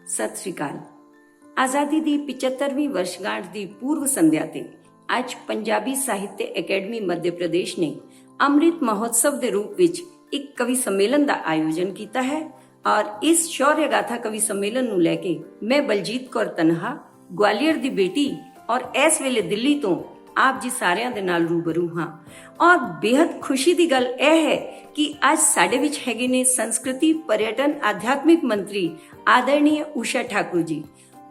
ਸਤਿ ਸ਼੍ਰੀ ਅਕਾਲ। ਆਜ਼ਾਦੀ ਦੀ 75ਵੀਂ ਵਰਸ਼ਗਾਂਠ ਦੀ ਪੂਰਵ ਸੰਧਿਆ ਤੇ ਅੱਜ ਪੰਜਾਬੀ ਸਾਹਿਤ ਅਕੈਡਮੀ ਮੱਧ ਪ੍ਰਦੇਸ਼ ਨੇ ਅੰਮ੍ਰਿਤ ਮਹੋਤਸਵ ਦੇ ਰੂਪ ਵਿੱਚ ਇੱਕ ਕਵੀ ਸੰਮੇਲਨ ਦਾ ਆਯੋਜਨ ਕੀਤਾ ਹੈ ਔਰ ਇਸ ਸ਼ੌर्य ਗਾਥਾ ਕਵੀ ਸੰਮੇਲਨ ਨੂੰ ਲੈ ਕੇ ਮੈਂ ਬਲਜੀਤ ਕੌਰ ਤਨਹਾ ਗਵਾਲੀਅਰ ਦੀ ਬੇਟੀ ਔਰ ਇਸ ਵੇਲੇ ਦਿੱਲੀ ਤੋਂ ਆਪ ਜੀ ਸਾਰਿਆਂ ਦੇ ਨਾਲ ਰੂਬਰੂ ਹਾਂ ਔਰ ਬੇहद ਖੁਸ਼ੀ ਦੀ ਗੱਲ ਇਹ ਹੈ ਕਿ ਅੱਜ ਸਾਡੇ ਵਿੱਚ ਹੈਗੇ ਨੇ ਸੰਸਕ੍ਰਿਤੀ पर्यटन आध्यात्मिक मंत्री आदरणीय उषा ठाकुर जी।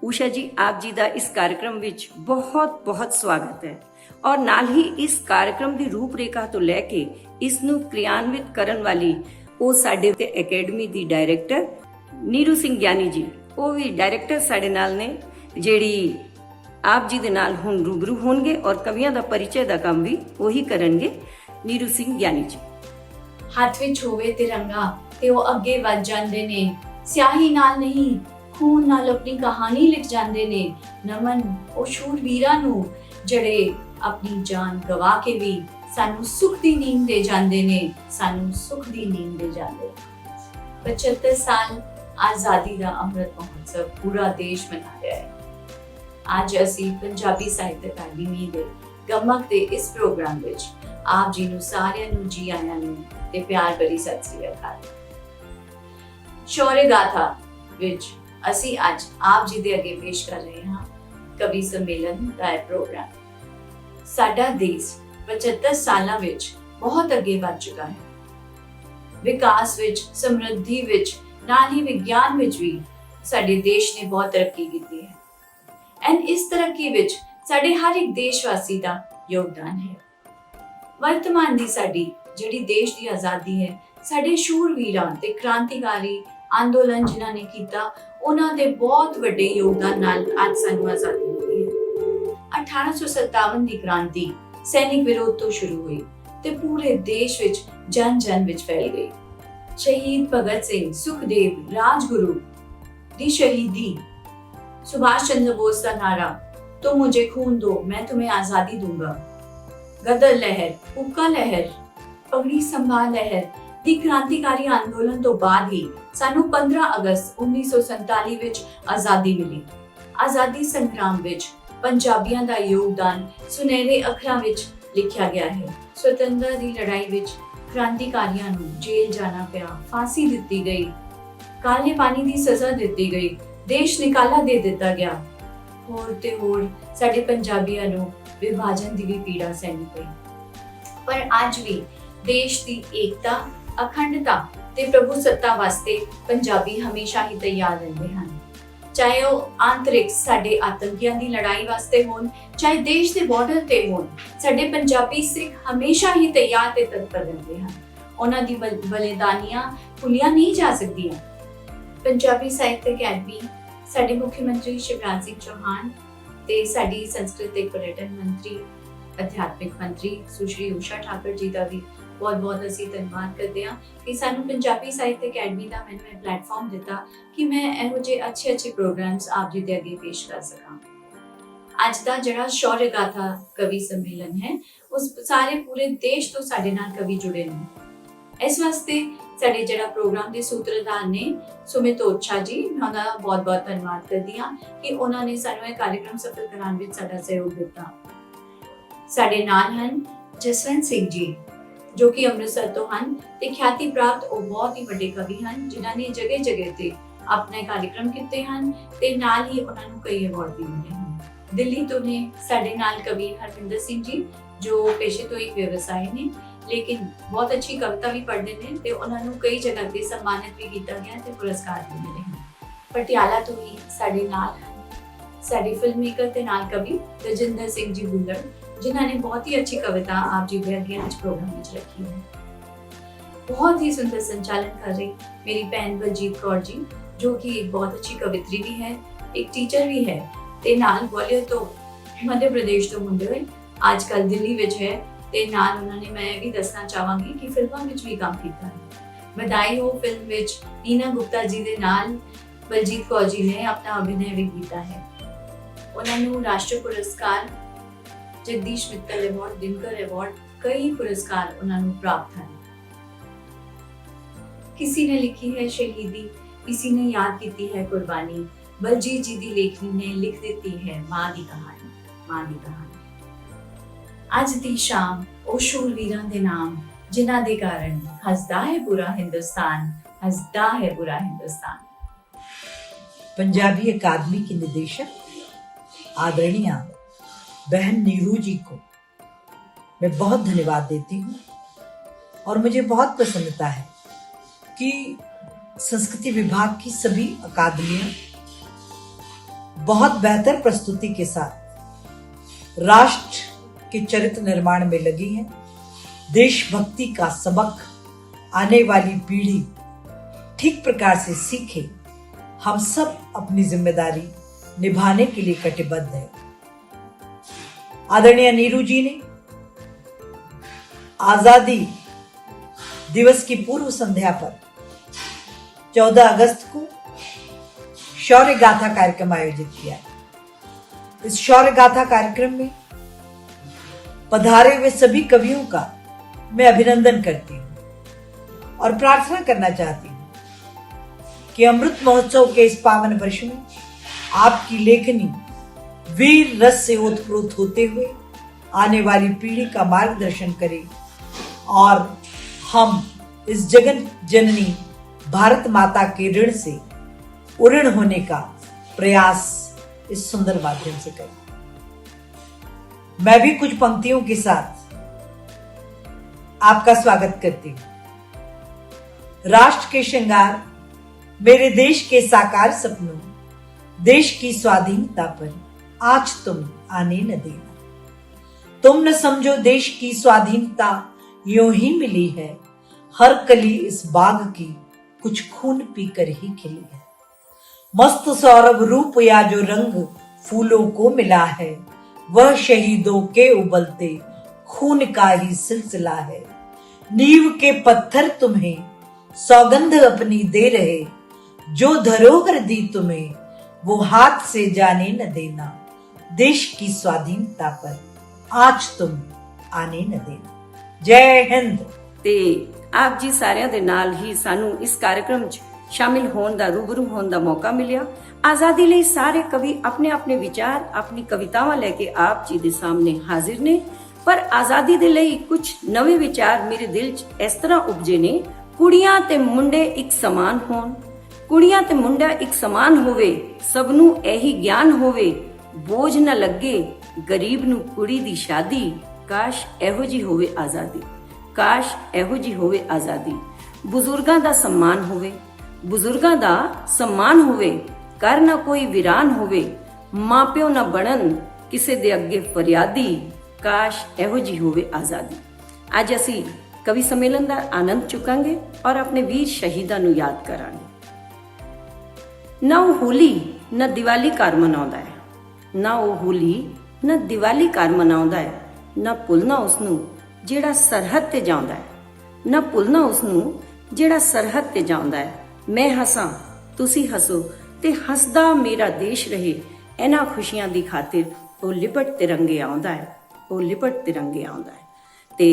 उषा जी, आप जी ਦਾ ਇਸ कार्यक्रम ਵਿੱਚ ਬਹੁਤ ਬਹੁਤ ਸਵਾਗਤ ਹੈ ਔਰ ਨਾਲ ਹੀ ਇਸ कार्यक्रम ਦੀ ਰੂਪਰੇਖਾ ਤੋਂ ਲੈ ਕੇ ਇਸ ਨੂੰ ਕ੍ਰਿਆਨਵਿਤ ਕਰਨ ਵਾਲੀ ਉਹ ਸਾਡੇ ਤੇ ਅਕੈਡਮੀ ਦੀ ਡਾਇਰੈਕਟਰ ਨੀਰੂ ਸਿੰਘ ਗਿਆਨੀ ਜੀ, ਉਹ ਵੀ ਡਾਇਰੈਕਟਰ ਸਾਡੇ ਨਾਲ ਨੇ ਜਿਹੜੀ ਆਪ ਜੀ ਦੇ ਨਾਲ ਹੁਣ ਰੂਬਰੂ ਹੋਣਗੇ ਔਰ ਕਵੀਆਂ ਦਾ ਪਰਿਚੈ ਦਾ ਕੰਮ ਵੀ ਉਹੀ ਕਰਨਗੇ। ਨੀਰੂ ਸਿੰਘ ਗਿਆਨੀ ਜੀ। ਹੱਥ ਵਿੱਚ ਹੋਵੇ ਤਿਰੰਗਾ ਤੇ ਉਹ ਅੱਗੇ ਵੱਧ ਜਾਂਦੇ ਨੇ, ਸਿਆਹੀ ਨਾਲ ਨਹੀਂ ਖੂਨ ਨਾਲ ਆਪਣੀ ਕਹਾਣੀ ਲਿਖ ਜਾਂਦੇ ਨੇ। ਨਮਨ ਉਹ ਸ਼ੂਰਵੀਰਾਂ ਨੂੰ ਜਿਹੜੇ ਆਪਣੀ ਜਾਨ ਗਵਾ ਕੇ ਵੀ ਸਾਨੂੰ ਸੁਖ ਦੀ ਨੀਂਦ ਦੇ ਜਾਂਦੇ ਨੇ, ਸਾਨੂੰ ਸੁਖ ਦੀ ਨੀਂਦ ਦੇ ਜਾਂਦੇ। 75 ਸਾਲ ਆਜ਼ਾਦੀ ਦਾ ਅੰਮ੍ਰਿਤ ਮਹੋਤਸਵ ਪੂਰਾ ਦੇਸ਼ ਮਨਾ ਰਿਹਾ ਹੈ। ਅੱਜ ਅਸੀਂ ਪੰਜਾਬੀ ਸਾਹਿਤ ਅਕਾਦਮੀ ਦੇ ਗਮਕ ਦੇ ਇਸ ਪ੍ਰੋਗਰਾਮ ਵਿੱਚ ਆਪ ਜੀ ਨੂੰ ਸਾਰਿਆਂ ਨੂੰ ਜੀ ਆਇਆਂ ਨੂੰ ਤੇ ਪਿਆਰ ਭਰੀ ਸਤਿ ਸ੍ਰੀ ਅਕਾਲ। ਸ਼ੌर्य ਗਾਥਾ ਵਿੱਚ ਅਸੀਂ ਅੱਜ ਆਪ ਜੀ ਦੇ ਅੱਗੇ ਪੇਸ਼ ਕਰ ਰਹੇ ਹਾਂ ਕਵੀ ਸੰਮੇਲਨ ਦਾ ਇਹ ਪ੍ਰੋਗਰਾਮ। ਸਾਡਾ ਦੇਸ਼ 75 ਸਾਲਾਂ ਵਿੱਚ ਬਹੁਤ ਅੱਗੇ ਵੱਧ ਚੁੱਕਾ ਹੈ। ਵਿਕਾਸ ਵਿੱਚ, ਸਮਰਿੱਧੀ ਵਿੱਚ, ਨਾਲ ਹੀ ਵਿਗਿਆਨ ਵਿੱਚ ਵੀ ਸਾਡੇ ਦੇਸ਼ ਨੇ ਬਹੁਤ ਤਰੱਕੀ ਕੀਤੀ ਹੈ। ਇਸ ਤਰੱਕੀ ਵਿੱਚ ਸਾਡੇ ਹਰ ਇੱਕ ਦੇਸ਼ਵਾਸੀ ਦਾ ਯੋਗਦਾਨ ਹੈ। ਵਰਤਮਾਨ ਦੀ ਸਾਡੀ ਜਿਹੜੀ ਦੇਸ਼ ਦੀ ਆਜ਼ਾਦੀ ਹੈ, ਸਾਡੇ ਸ਼ੂਰਵੀਰਾਂ ਤੇ ਕ੍ਰਾਂਤੀਕਾਰੀ ਅੰਦੋਲਨ ਜਿਨ੍ਹਾਂ ਨੇ ਕੀਤਾ, ਉਹਨਾਂ ਦੇ ਬਹੁਤ ਵੱਡੇ ਯੋਗਦਾਨ ਨਾਲ ਅੱਜ ਸਾਨੂੰ ਆਜ਼ਾਦੀ ਮਿਲੀ ਹੈ। 1857 ਦੀ ਕ੍ਰਾਂਤੀ ਸੈਨਿਕ ਵਿਰੋਧ ਤੋਂ ਸ਼ੁਰੂ ਹੋਈ ਤੇ ਪੂਰੇ ਦੇਸ਼ ਵਿੱਚ ਜਨ ਵਿੱਚ ਫੈਲ ਗਈ। ਸ਼ਹੀਦ ਭਗਤ ਸਿੰਘ, ਸੁਖਦੇਵ, ਰਾਜਗੁਰੂ ਦੀ ਸ਼ਹੀਦੀ, सुभाष चंद्र बोस का नारा तो मुझे खून दो मैं तुम्हें आजादी दूंगा, गदर लहर, हुक्का लहर, पगड़ी संभाल लहर ਦੀ ਕ੍ਰਾਂਤੀਕਾਰੀ ਅੰਦੋਲਨ ਤੋਂ ਬਾਅਦ ਹੀ ਸਾਨੂੰ 15 ਅਗਸਤ 1947 ਵਿੱਚ ਆਜ਼ਾਦੀ ਮਿਲੀ। ਆਜ਼ਾਦੀ ਸੰਗਰਾਮ ਵਿੱਚ ਪੰਜਾਬੀਆਂ ਦਾ ਯੋਗਦਾਨ ਸੁਨਹਿਰੇ ਅੱਖਰਾਂ ਵਿੱਚ ਲਿਖਿਆ ਗਿਆ ਹੈ। ਸੁਤੰਤਰਤਾ ਦੀ ਲੜਾਈ ਵਿੱਚ ਕ੍ਰਾਂਤੀਕਾਰੀਆਂ ਨੂੰ ਜੇਲ੍ਹ ਜਾਣਾ ਪਿਆ, ਫਾਂਸੀ ਦਿੱਤੀ ਗਈ, ਕਾਲੇ ਪਾਣੀ ਦੀ ਸਜ਼ਾ ਦਿੱਤੀ ਗਈ, ਦੇਸ਼ ਨਿਕਾਲਾ ਦੇ ਦਿੱਤਾ ਗਿਆ। ਹੋਰ ਤੇ ਹੋਰ ਸਾਡੇ ਪੰਜਾਬੀਆਂ ਨੂੰ ਵਿਭਾਜਨ ਦੀ ਵੀ ਪੀੜਾ ਸਹਿਣੀ ਪਈ। ਪਰ ਅੱਜ ਵੀ ਦੇਸ਼ ਦੀ ਏਕਤਾ, ਅਖੰਡਤਾ ਤੇ ਪ੍ਰਭੂ ਸੱਤਾ ਵਾਸਤੇ ਪੰਜਾਬੀ ਹਮੇਸ਼ਾ ਹੀ ਤਿਆਰ ਰਹਿੰਦੇ ਹਨ। ਚਾਹੇ ਉਹ ਆਂਤਰਿਕ ਸਾਡੇ ਆਤੰਕੀਆਂ ਦੀ ਲੜਾਈ ਵਾਸਤੇ ਹੋਣ, ਚਾਹੇ ਦੇਸ਼ ਦੇ ਬਾਰਡਰ ਤੇ ਹੋਣ, ਸਾਡੇ ਪੰਜਾਬੀ ਸਿੱਖ ਹਮੇਸ਼ਾ ਹੀ ਤਿਆਰ ਤੇ ਤਤਪਰ ਰਹਿੰਦੇ ਹਨ। ਉਹਨਾਂ ਦੀ ਬਲਿਦਾਨੀਆਂ ਭੁੱਲੀਆਂ ਨਹੀਂ ਜਾ ਸਕਦੀਆਂ। ਪੰਜਾਬੀ ਸਾਹਿਤ ਅਕੈਡਮੀ, ਸਾਡੇ ਮੁੱਖ ਮੰਤਰੀ ਸ਼ਿਵਰਾਜ ਸਿੰਘ ਚੌਹਾਨ ਤੇ ਸਾਡੀ ਸੰਸਕ੍ਰਿਤਿਕ पर्यटन ਮੰਤਰੀ, ਅਧਿਆਤਮਿਕ ਮੰਤਰੀ ਸੁਸ਼ਰੀ ਉਸ਼ਾ ਠਾਕੁਰ ਜੀ ਦਾ ਵੀ ਬਹੁਤ ਅਸੀਂ ਧੰਨਵਾਦ ਕਰਦੇ ਹਾਂ ਕਿ ਸਾਨੂੰ ਪੰਜਾਬੀ ਸਾਹਿਤ ਅਕੈਡਮੀ ਦਾ ਮੈਨੂੰ ਇਹ ਪਲੇਟਫਾਰਮ ਦਿੱਤਾ ਕਿ ਮੈਂ ਇਹੋ ਜਿਹੇ ਅੱਛੇ ਪ੍ਰੋਗਰਾਮਸ ਆਪ ਜੀ ਦੇ ਅੱਗੇ ਪੇਸ਼ ਕਰ ਸਕਾਂ। ਅੱਜ ਦਾ ਜਿਹੜਾ ਸ਼ੌर्य ਗਾਥਾ ਕਵੀ ਸੰਮੇਲਨ ਹੈ, ਉਸ ਸਾਰੇ ਪੂਰੇ ਦੇਸ਼ ਤੋਂ ਸਾਡੇ ਨਾਲ ਕਵੀ ਜੁੜੇ ਨੇ। ਇਸ ਵਾਸਤੇ ਸਾਡੇ ਜਿਹੜਾ ਪ੍ਰੋਗਰਾਮ ਦੇ ਸੂਤਰਧਾਰ ਨੇ ਸੁਮਿਤ ਓਛਾ ਜੀ, ਉਹਨਾਂ ਦਾ ਬਹੁਤ ਧੰਨਵਾਦ ਕਰਦੀ ਹਾਂ ਕਿ ਉਹਨਾਂ ਨੇ ਸਾਨੂੰ ਇਹ ਕਾਰਜਕ੍ਰਮ ਸਫਲ ਕਰਾਉਣ ਵਿੱਚ ਸਾਡਾ ਸਹਿਯੋਗ ਦਿੱਤਾ। ਸਾਡੇ ਨਾਲ ਹਨ ਜਸਵੰਤ ਸਿੰਘ ਜੀ, ਜੋ ਕਿ ਅੰਮ੍ਰਿਤਸਰ ਤੋਂ ਹਨ ਤੇ ਖਿਆਤੀ ਪ੍ਰਾਪਤ ਉਹ ਬਹੁਤ ਹੀ ਵੱਡੇ ਕਵੀ ਹਨ, ਜਿਨ੍ਹਾਂ ਨੇ ਜਗ੍ਹਾ ਤੇ ਆਪਣੇ ਕਾਰਜਕ੍ਰਮ ਕੀਤੇ ਹਨ ਤੇ ਨਾਲ ਹੀ ਉਹਨਾਂ ਨੂੰ ਕਈ ਅਵਾਰਡ ਵੀ ਮਿਲੇ ਹਨ। ਦਿੱਲੀ ਤੋਂ ਨੇ ਸਾਡੇ ਨਾਲ ਕਵੀ ਹਰਵਿੰਦਰ ਸਿੰਘ ਜੀ, ਜੋ ਪੇਸ਼ੇ ਤੋਂ ਇੱਕ ਵਿਵਸਾਈ ਨੇ ਲੇਕਿਨ ਬਹੁਤ ਅੱਛੀ ਕਵਿਤਾ ਵੀ ਪੜ੍ਹਦੇ ਨੇ ਤੇ ਉਹਨਾਂ ਨੂੰ ਕਈ ਜਗ੍ਹਾ ਤੇ ਸਨਮਾਨਿਤ ਵੀ ਕੀਤਾ ਗਿਆ ਤੇ ਪੁਰਸਕਾਰ ਵੀ ਮਿਲੇ ਹਨ। ਪਟਿਆਲਾ ਤੋਂ ਹੀ ਸਾਡੇ ਨਾਲ ਸਾਡੇ ਫਿਲਮ ਮੇਕਰ ਤੇ ਨਾਲ ਕਵੀ ਰਜਿੰਦਰ ਸਿੰਘ ਜੀ ਭੁੱਲਰ, ਜਿਨ੍ਹਾਂ ਨੇ ਬਹੁਤ ਹੀ ਅੱਛੀ ਕਵਿਤਾ ਆਪ ਜੀ ਦੇ ਅੱਗੇ ਅੱਜ ਪ੍ਰੋਗਰਾਮ ਵਿੱਚ ਰੱਖੀ ਹੈ। ਬਹੁਤ ਹੀ ਸੁੰਦਰ ਸੰਚਾਲਨ ਕਰ ਰਹੀ ਮੇਰੀ ਭੈਣ ਬਲਜੀਤ ਕੌਰ ਜੀ, ਜੋ ਕਿ ਇੱਕ ਬਹੁਤ ਅੱਛੀ ਕਵਿਤਰੀ ਵੀ ਹੈ, ਇੱਕ ਟੀਚਰ ਵੀ ਹੈ ਤੇ ਨਾਲ ਗਵਾਲੀਅਰ ਤੋਂ ਮੱਧ ਪ੍ਰਦੇਸ਼ ਤੋਂ ਹੁੰਦੇ ਹੋਏ ਅੱਜ ਕੱਲ੍ਹ ਦਿੱਲੀ ਵਿੱਚ ਹੈ ਤੇ ਨਾਲ ਉਹਨਾਂ ਨੇ, ਮੈਂ ਵੀ ਦੱਸਣਾ ਚਾਹਾਂਗੀ ਕਿ ਫਿਲਮਾਂ ਵਿੱਚ ਵੀ ਕੰਮ ਕੀਤਾ ਹੈ। ਵਧਾਈ ਹੋ ਫਿਲਮ ਵਿੱਚ ਨੀਨਾ ਗੁਪਤਾ ਜੀ ਦੇ ਨਾਲ ਬਲਜੀਤ ਕੌਰ ਜੀ ਨੇ ਆਪਣਾ ਅਭਿਨੈ ਵੀ ਕੀਤਾ ਹੈ। ਉਹਨਾਂ ਨੂੰ ਰਾਸ਼ਟਰੀ ਪੁਰਸਕਾਰ, ਜਗਦੀਸ਼ ਮਿੱਤਲ ਅਵਾਰਡ, ਦਿਨਕਰ ਅਵਾਰਡ, ਕਈ ਪੁਰਸਕਾਰ ਉਹਨਾਂ ਨੂੰ ਪ੍ਰਾਪਤ ਹਨ। किसी ने लिखी है शहीदी, किसी ने याद की है कुर्बानी, ਬਲਜੀਤ ਜੀ ਦੀ ਲੇਖਨੀ ਨੇ ਲਿਖ ਦਿੱਤੀ ਹੈ ਮਾਂ ਦੀ ਕਹਾਣੀ। ਮਾਂ ਦੀ ਕਹਾਣੀ। ਅੱਜ ਦੀ ਸ਼ਾਮ ਉਹ ਸ਼ੂਰਵੀਰਾਂ ਦੇ ਨਾਮ ਜਿਨ੍ਹਾਂ ਦੇ ਕਾਰਨ ਹੱਸਦਾ ਹੈ ਪੂਰਾ ਹਿੰਦੁਸਤਾਨ, हंसता है पूरा हिंदुस्तान। पंजाबी अकादमी की निदेशक आदरणीय बहन नीरू जी को मैं बहुत धन्यवाद देती हूँ और मुझे बहुत प्रसन्नता है कि संस्कृति विभाग की सभी अकादमियां बहुत बेहतर प्रस्तुति के साथ राष्ट्र के चरित्र निर्माण में लगी हैं। देशभक्ति का सबक आने वाली पीढ़ी ठीक प्रकार से सीखे, हम सब अपनी जिम्मेदारी निभाने के लिए कटिबद्ध है। आदरणीय नीरू जी ने आजादी दिवस की पूर्व संध्या पर 14 अगस्त को शौर्य गाथा कार्यक्रम आयोजित किया। इस शौर्य गाथा कार्यक्रम में पधारे हुए सभी कवियों का मैं अभिनंदन करती हूं और प्रार्थना करना चाहती हूं कि अमृत महोत्सव के इस पावन वर्ष में आपकी लेखनी वीर रस से ओतप्रोत होते हुए आने वाली पीढ़ी का मार्गदर्शन करे और हम इस जगन जननी भारत माता के ऋण से उऋण होने का प्रयास इस सुंदर माध्यम से करें। मैं भी कुछ पंक्तियों के साथ आपका स्वागत करती हूं। राष्ट्र के श्रृंगार, मेरे देश के साकार सपनों, देश की स्वाधीनता पर आज तुम आने न देना। तुम न समझो देश की स्वाधीनता यूं ही मिली है, हर कली इस बाग की कुछ खून पीकर ही खिली है। मस्त सौरभ रूप या जो रंग फूलों को मिला है, वह शहीदों के उबलते खून का ही सिलसिला है। नींव के पत्थर तुम्हें सौगंध अपनी दे रहे, जो धरोहर दी तुम्हें वो हाथ से जाने न देना। देश की स्वाधीनता पर आज तुम आने न देना। जय हिंद। ਤੇ ਆਪ ਜੀ ਸਾਰਿਆਂ ਦੇ ਨਾਲ ਹੀ ਸਾਨੂੰ ਇਸ कार्यक्रम 'ਚ ਸ਼ਾਮਿਲ ਹੋਣ ਦਾ, ਰੂਬਰੂ ਹੋਣ ਦਾ ਮੌਕਾ ਮਿਲਿਆ। ਆਜ਼ਾਦੀ ਲਈ ਸਾਰੇ ਕਵੀ ਆਪਣੇ ਆਪਣੇ ਵਿਚਾਰ, ਆਪਣੀ ਕਵਿਤਾਵਾਂ ਲੈ ਕੇ ਆਪ ਜੀ ਦੇ ਸਾਹਮਣੇ ਹਾਜ਼ਰ ਨੇ। ਪਰ ਆਜ਼ਾਦੀ ਦੇ ਲਈ ਕੁਝ ਨਵੇਂ ਵਿਚਾਰ ਮੇਰੇ ਦਿਲ 'ਚ ਇਸ ਤਰ੍ਹਾਂ ਉਪਜੇ ਨੇ। ਕੁੜੀਆਂ ਤੇ ਮੁੰਡੇ ਇੱਕ ਸਮਾਨ ਹੋਣ, ਕੁੜੀਆਂ ਤੇ ਮੁੰਡਾ ਇੱਕ ਸਮਾਨ ਹੋਵੇ, ਸਭ ਨੂੰ ਇਹੀ ਗਿਆਨ ਹੋਵੇ, ਬੋਝ ਨਾ ਲੱਗੇ ਗਰੀਬ ਨੂੰ ਕੁੜੀ ਦੀ ਸ਼ਾਦੀ। ਕਾਸ਼ ਇਹੋ ਜੀ ਹੋਵੇ ਆਜ਼ਾਦੀ, ਕਾਸ਼ ਇਹੋ ਜੀ ਹੋਵੇ ਆਜ਼ਾਦੀ। ਬਜ਼ੁਰਗਾਂ ਦਾ सम्मान ਹੋਵੇ, ਬਜ਼ੁਰਗਾਂ ਦਾ सम्मान ਹੋਵੇ, ਕਰ ਨਾ ਕੋਈ ਵੀਰਾਨ ਹੋਵੇ, ਮਾਪਿਓ ਨਾ ਬਣਨ ਕਿਸੇ ਦੇ ਅੱਗੇ ਫਰਿਆਦੀ। ਕਾਸ਼ ਇਹੋ ਜੀ ਹੋਵੇ ਆਜ਼ਾਦੀ। ਅੱਜ ਅਸੀਂ ਕਵੀ ਸੰਮੇਲਨ ਦਾ ਆਨੰਦ ਚੁਕਾਂਗੇ ਔਰ ਆਪਣੇ ਵੀਰ ਸ਼ਹੀਦਾਂ ਨੂੰ ਯਾਦ ਕਰਾਂਗੇ। ਨਾ ਉਹ ਹੋਲੀ ਨਾ ਦੀਵਾਲੀ ਘਰ ਮਨਾਉਂਦਾ ਹੈ, ਨਾ ਉਹ ਹੋਲੀ ਨਾ ਦੀਵਾਲੀ ਘਰ ਮਨਾਉਂਦਾ ਹੈ, ਨਾ ਭੁੱਲਣਾ ਉਸਨੂੰ ਜਿਹੜਾ ਸਰਹੱਦ ਤੇ ਜਾਂਦਾ ਹੈ, ਨਾ ਭੁੱਲਣਾ ਉਸਨੂੰ ਜਿਹੜਾ ਸਰਹੱਦ ਤੇ ਜਾਂਦਾ ਹੈ। ਮੈਂ ਹੱਸਾਂ ਤੁਸੀਂ ਹੱਸੋ ਤੇ ਹੱਸਦਾ ਮੇਰਾ ਦੇਸ਼ ਰਹੇ, ਇਹਨਾਂ ਖੁਸ਼ੀਆਂ ਦੀ ਖਾਤਰ ਉਹ ਲਿਪਟ ਤਿਰੰਗੇ ਆਉਂਦਾ ਹੈ, ਉਹ ਲਿਪਟ ਤਿਰੰਗੇ ਆਉਂਦਾ ਹੈ। ਤੇ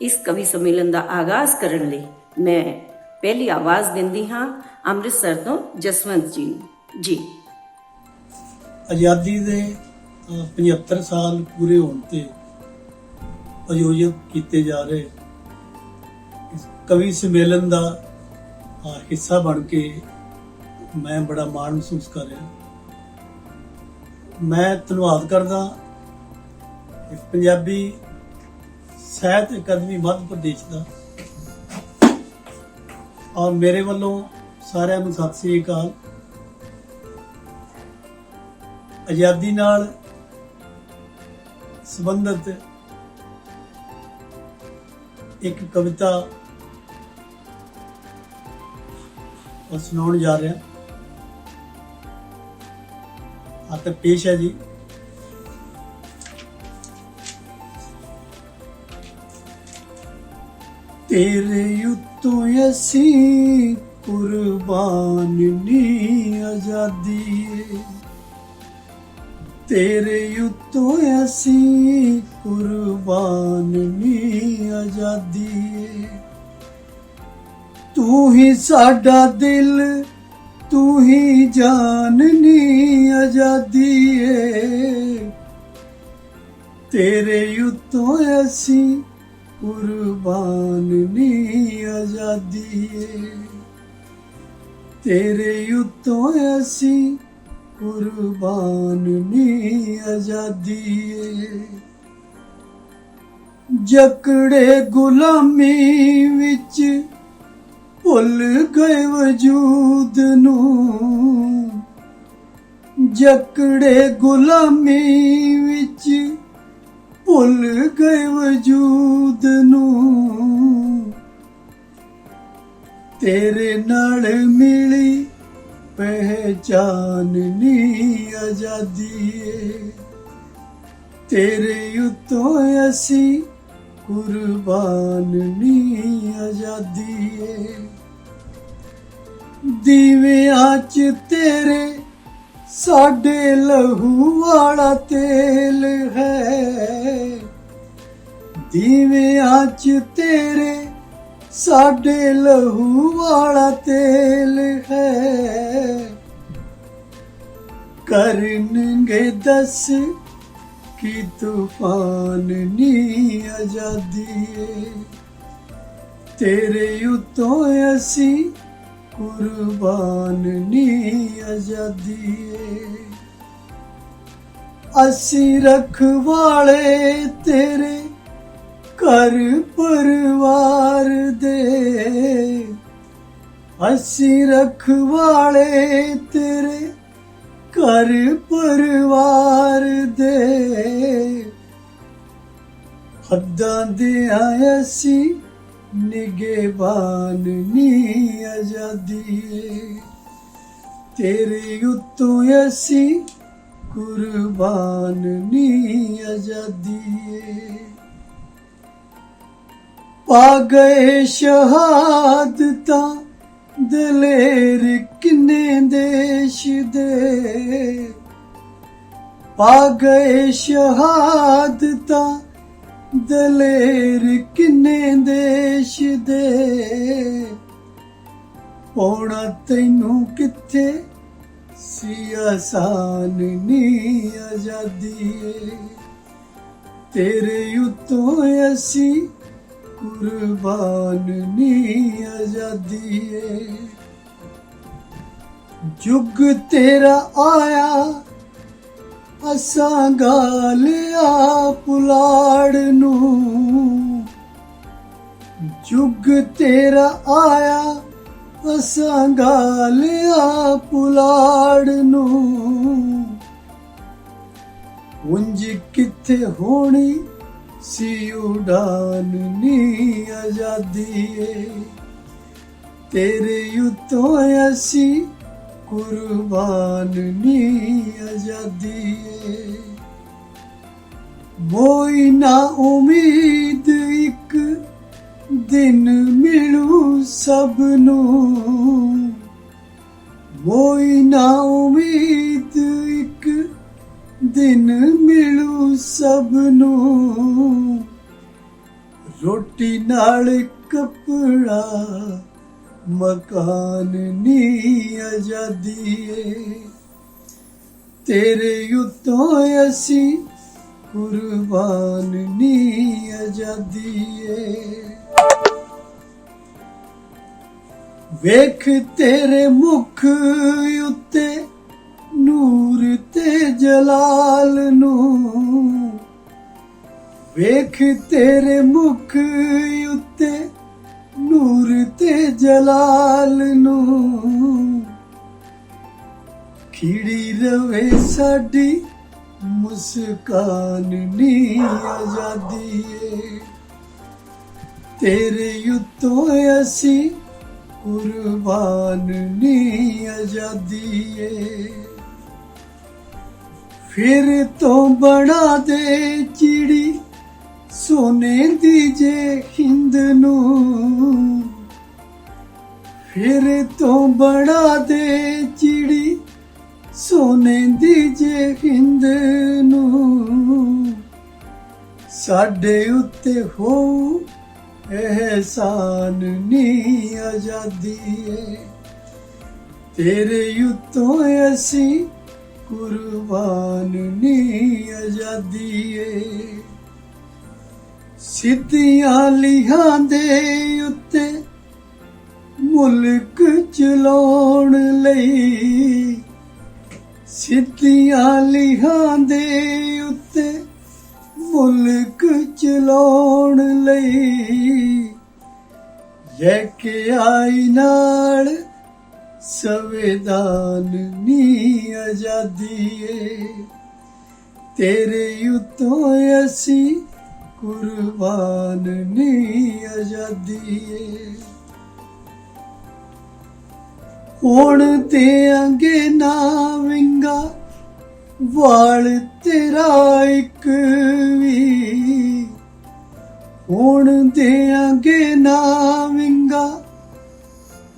ਇਸ ਕਵੀ ਸੰਮੇਲਨ ਦਾ ਆਗਾਜ਼ ਕਰਨ ਲਈ ਮੈਂ ਪਹਿਲੀ ਆਵਾਜ਼ ਦਿੰਦੀ ਹਾਂ ਅੰਮ੍ਰਿਤਸਰ ਤੋਂ ਜਸਵੰਤ ਜੀ ਨੂੰ। ਜੀ ਆਜ਼ਾਦੀ ਦੇ 75 ਸਾਲ ਪੂਰੇ ਹੋਣ ਤੇ ਆਯੋਜਿਤ ਕੀਤੇ ਜਾ ਰਹੇ ਇਸ ਕਵੀ ਸੰਮੇਲਨ ਦਾ ਹਿੱਸਾ ਬਣ ਕੇ ਮੈਂ ਬੜਾ ਮਾਣ ਮਹਿਸੂਸ ਕਰ ਰਿਹਾ। ਮੈਂ ਧੰਨਵਾਦ ਕਰਦਾ ਪੰਜਾਬੀ ਸਾਹਿਤ ਅਕਾਦਮੀ ਮੱਧ ਪ੍ਰਦੇਸ਼ ਦਾ ਔਰ ਮੇਰੇ ਵੱਲੋਂ ਸਾਰਿਆਂ ਨੂੰ ਸਤਿ ਸ੍ਰੀ ਅਕਾਲ। ਆਜ਼ਾਦੀ ਨਾਲ ਸੰਬੰਧਿਤ ਇੱਕ ਕਵਿਤਾ ਸੁਣਾਉਣ ਜਾ ਰਿਹਾ। ਆਪ ਪੇਸ਼ ਹੈ ਜੀ। तेरे उत्तों ऐसी कुर्बान नी आजादी तेरे उत्तों ऐसी कुर्बान नी आजादी तू ही साडा दिल तू ही जाननी आजादी है तेरे युतों असी कुर्बान नी आजादी है तेरे युतों असी कुर्बान नी आजादी है जकड़े गुलामी विच भुल गए वजूद नू जकड़े गुलामी विच भुल गए वजूद नू तेरे नाल मिली पहचान नी आजादी है तेरे युतों असी कुर्बान नी आजादी है दीवियां च तेरे साडे लहू वाला तेल है दीवियां च तेरे साडे लहू वाला तेल है करनगे दस की तूफान नी आजादी है तेरे युतों असी कुर्बान नी आजादी है असी रखवाले तेरे घर परिवार दे असी रखवाले तेरे घर परिवार दे हद्दां दे असी निगेबान नी आजादी है तेरे युतों असी कुर्बान नी आजादी है पा गए शहादतां दलेर किन्ने देश दे पा गए शहादतां दलेर किन्ने देश दे होना तैनू किथे सी आसान नी आजादी है तेरे युतों असी कुर्बान नी आजादी है जुग तेरा आया असां गालिया पुलाड़ नू जुग तेरा आया असां गालिया पुलाड़ नू उंज किथे होनी सी उड़ान नी आजादी है तेरे युतों असी कुर्बान नी आजादी है मोई ना उम्मीद एक दिन मिलू सबनू मोई ना उम्मीद एक दिन मिलू सबनू रोटी नाल कपड़ा मकान नी आजादी है तेरे युतों असी कुर्बान नी आजादी है वेख तेरे मुख उत्ते नूर ते जलाल नू वेख तेरे मुख उत्ते नूर ते जलाल नू खिड़ी रवे साडी मुस्कान नी आजादी है तेरे युतों असी कुर्बान नी आजादी है फिर तो बना दे चिड़ी सोने दी जे हिंद नू फिर तो बना दे चिड़ी सोने दी जे हिंद नू साडे उत्ते हो एहसान नी आजादी है ਤੇਰੇ ਉੱਤੋਂ ਅਸੀਂ ਕੁਰਬਾਨ ਨੀ ਆਜ਼ਾਦੀ ਏ। ਸਿੱਧੀਆਂ ਲੀਹਾਂ ਦੇ ਉੱਤੇ ਮੁਲਕ ਚਲਾਉਣ ਲਈ, ਸਿੱਧੀਆਂ ਲੀਹਾਂ ਦੇ ਉੱਤੇ ਮੁਲਕ ਚਲਾਉਣ ਲਈ, ਲੈ ਕੇ ਆਈ ਨਾਲ ਸੰਵਿਧਾਨ ਨੀ ਆਜ਼ਾਦੀ ਏ। ਤੇਰੇ ਉੱਤੋਂ ਅਸੀਂ ਕੁਰਬਾਨ ਨੀ ਆਜ਼ਾਦੀ ਏ। ਹੁਣ ਦਿਆਂਗੇ ਨਾ ਵਿੰਗਾ ਵਾਲ ਤੇਰਾ ਇੱਕ ਵੀ, ਹੁਣ ਦਿਆਂਗੇ ਨਾ ਵਿੰਗਾ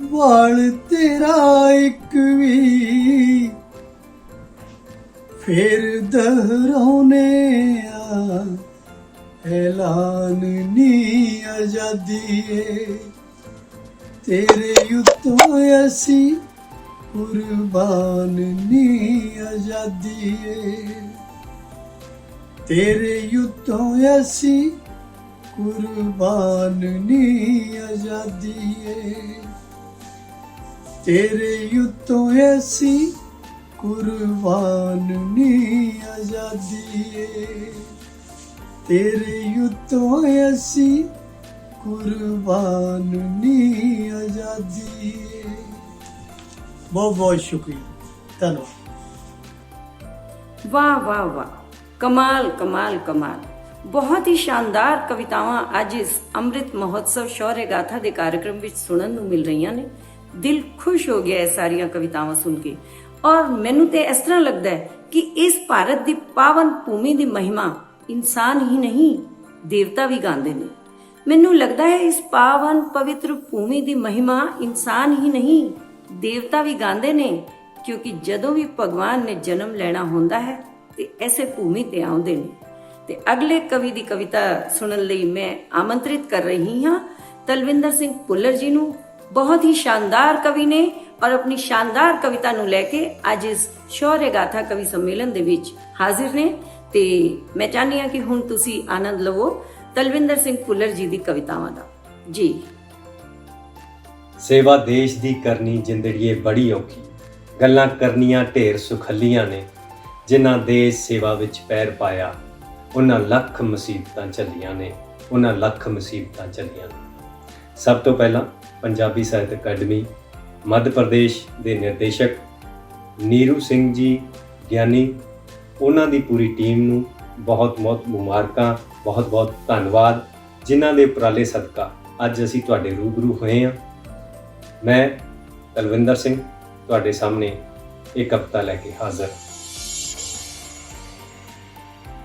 ਵਾਲ ਤੇਰਾ ਇੱਕ ਵੀ, ਫਿਰ ਦੁਹਰਾਉਨੇ ਆ ਐਲਾਨ ਨੀ ਆਜ਼ਾਦੀ ਏ। ਤੇਰੇ ਉੱਤੋਂ ਅਸੀਂ ਕੁਰਬਾਨ ਨੀ ਆਜ਼ਾਦੀ ਏ। ਤੇਰੇ ਉੱਤੋਂ ਅਸੀਂ ਕੁਰਬਾਨ ਨੀ ਆਜ਼ਾਦੀ ਏ। ਤੇਰੇ ਉੱਤੋਂ ਅਸੀਂ ਕੁਰਬਾਨ ਨੀ ਆਜ਼ਾਦੀ ਏ। ਤੇਰੇ ਉੱਤੋਂ ਅਸੀਂ ਕੁਰਬਾਨ ਨੀ ਆਜ਼ਾਦੀ ਏ। ਬਹੁਤ ਬਹੁਤ ਸ਼ੁਕਰੀਆ, ਧੰਨਵਾਦ। ਵਾਹ ਵਾਹ ਵਾਹ, ਕਮਾਲ ਕਮਾਲ ਕਮਾਲ। ਬਹੁਤ ਹੀ ਸ਼ਾਨਦਾਰ ਕਵਿਤਾਵਾਂ ਅੱਜ ਇਸ ਅੰਮ੍ਰਿਤ ਮਹੋਤਸਵ ਸ਼ੌर्य ਗਾਥਾ ਦੇ ਕਾਰਜਕ੍ਰਮ ਵਿੱਚ ਸੁਣਨ ਨੂੰ ਮਿਲ ਰਹੀਆਂ ਨੇ। ਦਿਲ ਖੁਸ਼ ਹੋ ਗਿਆ ਇਹ ਸਾਰੀਆਂ ਕਵਿਤਾਵਾਂ ਸੁਣ ਕੇ। ਔਰ ਮੈਨੂੰ ਤੇ ਇਸ ਤਰ੍ਹਾਂ ਲੱਗਦਾ ਹੈ ਕਿ ਇਸ ਭਾਰਤ ਦੀ ਪਾਵਨ ਭੂਮੀ ਦੀ ਮਹਿਮਾ ਇਨਸਾਨ ਹੀ ਨਹੀਂ, ਦੇਵਤਾ ਵੀ ਗਾਉਂਦੇ ਨੇ। ਮੈਨੂੰ ਲੱਗਦਾ ਹੈ ਇਸ ਪਾਵਨ ਪਵਿੱਤਰ ਭੂਮੀ ਦੀ ਮਹਿਮਾ ਇਨਸਾਨ ਹੀ ਨਹੀਂ, ਦੇਵਤਾ ਵੀ ਗਾਉਂਦੇ ਨੇ, ਕਿਉਂਕਿ ਜਦੋਂ ਵੀ ਭਗਵਾਨ ਨੇ ਜਨਮ ਲੈਣਾ ਹੁੰਦਾ ਹੈ ਤੇ ਐਸੇ ਭੂਮੀ ਤੇ ਆਉਂਦੇ ਨੇ। ਤੇ ਅਗਲੇ ਕਵੀ ਦੀ ਕਵਿਤਾ ਸੁਣਨ ਲਈ ਮੈਂ ਆਮੰਤਰਿਤ ਕਰ ਰਹੀ ਹਾਂ ਤਲਵਿੰਦਰ ਸਿੰਘ ਭੁੱਲਰ ਜੀ ਨੂੰ। ਬਹੁਤ ਹੀ ਸ਼ਾਨਦਾਰ ਕਵੀ ਨੇ ਔਰ ਆਪਣੀ ਸ਼ਾਨਦਾਰ ਕਵਿਤਾ ਨੂੰ ਲੈ ਕੇ ਅੱਜ ਇਸ ਸ਼ੌर्य ਗਾਥਾ ਕਵੀ ਸੰਮੇਲਨ ਦੇ ਵਿੱਚ ਹਾਜ਼ਰ ਨੇ। ਤੇ ਮੈਂ ਚਾਹੁੰਦੀ ਹਾਂ ਕਿ ਹੁਣ ਤੁਸੀਂ ਆਨੰਦ ਲਵੋ ਤਲਵਿੰਦਰ ਸਿੰਘ ਭੁੱਲਰ ਜੀ ਦੀ ਕਵਿਤਾਵਾਂ ਦਾ। ਜੀ। ਸੇਵਾ ਦੇਸ਼ ਦੀ ਕਰਨੀ ਜ਼ਿੰਦੜੀਏ ਬੜੀ ਔਖੀ, ਗੱਲਾਂ ਕਰਨੀਆਂ ਢੇਰ ਸੁਖੱਲੀਆਂ ਨੇ। ਜਿਨ੍ਹਾਂ ਦੇਸ਼ ਸੇਵਾ ਵਿੱਚ ਪੈਰ ਪਾਇਆ, ਉਹਨਾਂ ਲੱਖ ਮੁਸੀਬਤਾਂ ਝੱਲੀਆਂ ਨੇ, ਉਹਨਾਂ ਲੱਖ ਮੁਸੀਬਤਾਂ ਝੱਲੀਆਂ ਨੇ। ਸਭ ਤੋਂ ਪਹਿਲਾਂ ਪੰਜਾਬੀ ਸਾਹਿਤ ਅਕੈਡਮੀ ਮੱਧ ਪ੍ਰਦੇਸ਼ ਦੇ ਨਿਰਦੇਸ਼ਕ ਨੀਰੂ ਸਿੰਘ ਜੀ ਗਿਆਨੀ, ਉਹਨਾਂ ਦੀ ਪੂਰੀ ਟੀਮ ਨੂੰ ਬਹੁਤ ਬਹੁਤ ਮੁਬਾਰਕਾਂ, ਬਹੁਤ ਬਹੁਤ ਧੰਨਵਾਦ, ਜਿਨ੍ਹਾਂ ਦੇ ਉਪਰਾਲੇ ਸਦਕਾ ਅੱਜ ਅਸੀਂ ਤੁਹਾਡੇ ਰੂਬਰੂ ਹੋਏ ਹਾਂ। ਮੈਂ ਤਲਵਿੰਦਰ ਸਿੰਘ ਤੁਹਾਡੇ ਸਾਹਮਣੇ ਇਹ ਕਵਿਤਾ ਲੈ ਕੇ ਹਾਜ਼ਰ।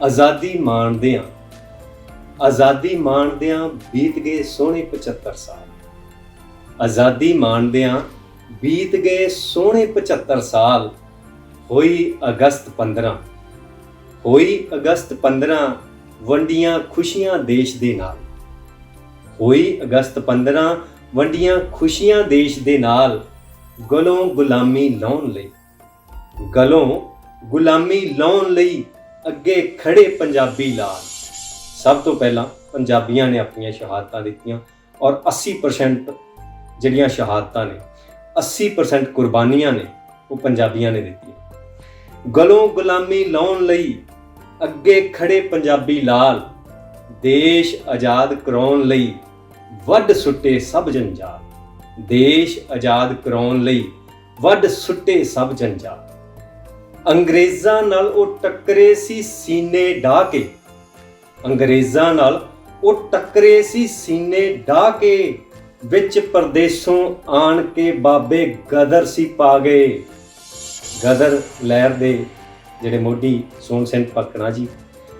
ਆਜ਼ਾਦੀ ਮਾਣਦਿਆਂ, ਆਜ਼ਾਦੀ ਮਾਣਦਿਆਂ ਬੀਤ ਗਏ ਸੋਹਣੇ 75 ਸਾਲ। ਆਜ਼ਾਦੀ ਮਾਣਦਿਆਂ ਬੀਤ ਗਏ ਸੋਹਣੇ 75 ਸਾਲ। ਹੋਈ ਅਗਸਤ 15, ਹੋਈ ਅਗਸਤ 15, ਵੰਡੀਆਂ ਖੁਸ਼ੀਆਂ ਦੇਸ਼ ਦੇ ਨਾਲ। ਹੋਈ ਅਗਸਤ 15, ਵੰਡੀਆਂ ਖੁਸ਼ੀਆਂ ਦੇਸ਼ ਦੇ ਨਾਲ। ਗਲੋਂ ਗੁਲਾਮੀ ਲਾਉਣ ਲਈ, ਗਲੋਂ ਗੁਲਾਮੀ ਲਾਉਣ ਲਈ ਅੱਗੇ ਖੜੇ ਪੰਜਾਬੀ ਲਾਲ। ਸਭ ਤੋਂ ਪਹਿਲਾਂ ਪੰਜਾਬੀਆਂ ਨੇ ਆਪਣੀਆਂ ਸ਼ਹਾਦਤਾਂ ਦਿੱਤੀਆਂ ਔਰ 80% ਜਿਹੜੀਆਂ ਸ਼ਹਾਦਤਾਂ ਨੇ, 80% ਕੁਰਬਾਨੀਆਂ ਨੇ, ਉਹ ਪੰਜਾਬੀਆਂ ਨੇ ਦਿੱਤੀਆਂ। ਗਲੋਂ ਗੁਲਾਮੀ ਲਾਉਣ ਲਈ ਅੱਗੇ ਖੜੇ ਪੰਜਾਬੀ ਲਾਲ। ਦੇਸ਼ ਆਜ਼ਾਦ ਕਰਾਉਣ ਲਈ ਵੱਢ ਸੁੱਟੇ ਸਭ ਜੰਜਾਲ। ਦੇਸ਼ ਆਜ਼ਾਦ ਕਰਾਉਣ ਲਈ ਵੱਢ ਸੁੱਟੇ ਸਭ ਜੰਜਾਲ। ਅੰਗਰੇਜ਼ਾਂ ਨਾਲ ਉਹ ਟੱਕਰੇ ਸੀ ਸੀਨੇ ਢਾਹ ਕੇ। ਅੰਗਰੇਜ਼ਾਂ ਨਾਲ ਉਹ ਟੱਕਰੇ ਸੀ ਸੀਨੇ ਢਾਹ ਕੇ। ਵਿੱਚ ਪਰਦੇਸੋਂ ਆਣ ਕੇ ਬਾਬੇ ਗਦਰ ਸੀ ਪਾ ਗਏ। ਗਦਰ ਲਹਿਰ ਦੇ ਜਿਹੜੇ ਮੋਢੀ ਸੋਹਣ ਸਿੰਘ ਭਕਨਾ ਜੀ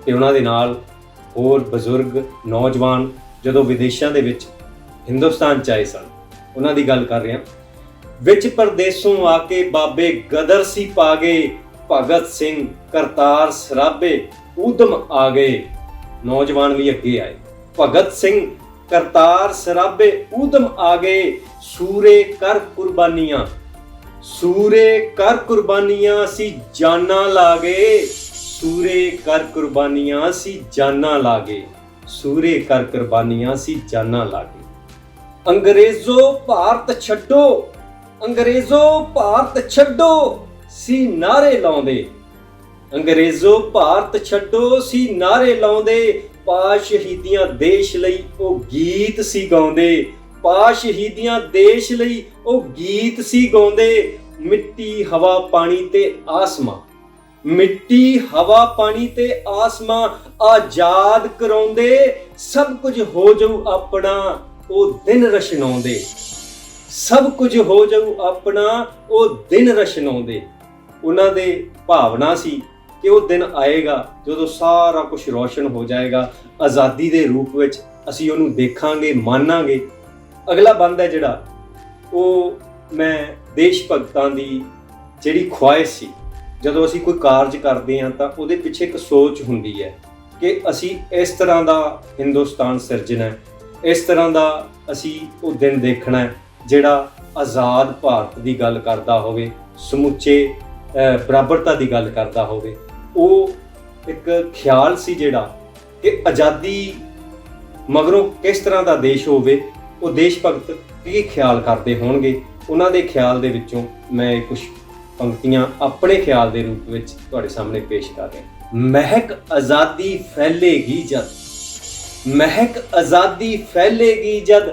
ਤੇ ਉਹਨਾਂ ਦੇ ਨਾਲ ਹੋਰ ਬਜ਼ੁਰਗ ਨੌਜਵਾਨ ਜਦੋਂ ਵਿਦੇਸ਼ਾਂ ਦੇ ਵਿੱਚ ਹਿੰਦੁਸਤਾਨ 'ਚ ਆਏ ਸਨ, ਉਹਨਾਂ ਦੀ ਗੱਲ ਕਰ ਰਿਹਾ। ਵਿੱਚ ਪਰਦੇਸੋਂ ਆ ਕੇ ਬਾਬੇ ਗਦਰ ਸੀ ਪਾ ਗਏ। ਭਗਤ ਸਿੰਘ ਕਰਤਾਰ ਸਰਾਭੇ ਊਧਮ ਆ ਗਏ। ਨੌਜਵਾਨ ਵੀ ਅੱਗੇ ਆਏ। ਭਗਤ ਸਿੰਘ ਕਰਤਾਰ ਸਰਾਭੇ ਊਧਮ ਆ ਗਏ। ਸੂਰੇ ਕਰ ਕੁਰਬਾਨੀਆਂ, ਸੂਰੇ ਕਰ ਕੁਰਬਾਨੀਆਂ ਅਸੀਂ ਜਾਨਾਂ ਲਾ ਗਏ, ਸੂਰੇ ਕਰ ਕੁਰਬਾਨੀਆਂ ਅਸੀਂ ਜਾਨਾਂ ਲਾ ਗਏ, ਸੂਰੇ ਕਰ ਕੁਰਬਾਨੀਆਂ ਅਸੀਂ ਜਾਨਾਂ ਲਾ ਗਏ। ਅੰਗਰੇਜ਼ੋ ਭਾਰਤ ਛੱਡੋ, ਅੰਗਰੇਜ਼ੋ ਭਾਰਤ ਛੱਡੋ ਸੀ ਨਾਰੇ ਲਾਉਂਦੇ, ਅੰਗਰੇਜ਼ੋ ਭਾਰਤ ਛੱਡੋ ਸੀ ਨਾਰੇ ਲਾਉਂਦੇ, ਪਾ ਸ਼ਹੀਦੀਆਂ ਦੇਸ਼ ਲਈ ਉਹ ਗੀਤ ਸੀ ਗਾਉਂਦੇ, ਪਾ ਸ਼ਹੀਦੀਆਂ ਦੇਸ਼ ਲਈ ਉਹ ਗੀਤ ਸੀ ਗਾਉਂਦੇ। ਮਿੱਟੀ ਹਵਾ ਪਾਣੀ ਤੇ ਆਸਮਾਂ, ਮਿੱਟੀ ਹਵਾ ਪਾਣੀ ਤੇ ਆਸਮਾਂ ਆਜ਼ਾਦ ਕਰਾਉਂਦੇ, ਸਭ ਕੁਝ ਹੋ ਜਾਊ ਆਪਣਾ ਉਹ ਦਿਨ ਰਸ਼ਨਾਉਂਦੇ, ਸਭ ਕੁਝ ਹੋ ਜਾਊ ਆਪਣਾ ਉਹ ਦਿਨ ਰਸ਼ਨਾਉਂਦੇ। ਉਹਨਾਂ ਦੇ ਭਾਵਨਾ ਸੀ ਕਿ ਉਹ ਦਿਨ ਆਏਗਾ ਜਦੋਂ ਸਾਰਾ ਕੁਝ ਰੋਸ਼ਨ ਹੋ ਜਾਏਗਾ, ਆਜ਼ਾਦੀ ਦੇ ਰੂਪ ਵਿੱਚ ਅਸੀਂ ਉਹਨੂੰ ਦੇਖਾਂਗੇ, ਮਾਨਾਂਗੇ। ਅਗਲਾ ਬੰਦ ਹੈ ਜਿਹੜਾ, ਉਹ ਮੈਂ ਦੇਸ਼ ਭਗਤਾਂ ਦੀ ਜਿਹੜੀ ਖੁਆਇਸ਼ ਸੀ, ਜਦੋਂ ਅਸੀਂ ਕੋਈ ਕਾਰਜ ਕਰਦੇ ਹਾਂ ਤਾਂ ਉਹਦੇ ਪਿੱਛੇ ਇੱਕ ਸੋਚ ਹੁੰਦੀ ਹੈ ਕਿ ਅਸੀਂ ਇਸ ਤਰ੍ਹਾਂ ਦਾ ਹਿੰਦੁਸਤਾਨ ਸਿਰਜਣਾ ਹੈ, ਇਸ ਤਰ੍ਹਾਂ ਦਾ ਅਸੀਂ ਉਹ ਦਿਨ ਦੇਖਣਾ ਹੈ ਜਿਹੜਾ ਆਜ਼ਾਦ ਭਾਰਤ ਦੀ ਗੱਲ ਕਰਦਾ ਹੋਵੇ, ਸਮੁੱਚੇ ਬਰਾਬਰਤਾ ਦੀ ਗੱਲ ਕਰਦਾ ਹੋਵੇ। ਉਹ ਇੱਕ ਖਿਆਲ ਸੀ ਜਿਹੜਾ ਕਿ ਆਜ਼ਾਦੀ ਮਗਰੋਂ ਕਿਸ ਤਰ੍ਹਾਂ ਦਾ ਦੇਸ਼ ਹੋਵੇ, ਉਹ ਦੇਸ਼ ਭਗਤ ਕੀ ਖਿਆਲ ਕਰਦੇ ਹੋਣਗੇ। ਉਹਨਾਂ ਦੇ ਖਿਆਲ ਦੇ ਵਿੱਚੋਂ ਮੈਂ ਕੁਝ ਪੰਕਤੀਆਂ ਆਪਣੇ ਖਿਆਲ ਦੇ ਰੂਪ ਵਿੱਚ ਤੁਹਾਡੇ ਸਾਹਮਣੇ ਪੇਸ਼ ਕਰ ਰਿਹਾ। ਮਹਿਕ ਆਜ਼ਾਦੀ ਫੈਲੇਗੀ ਜਦ, ਮਹਿਕ ਆਜ਼ਾਦੀ ਫੈਲੇਗੀ ਜਦ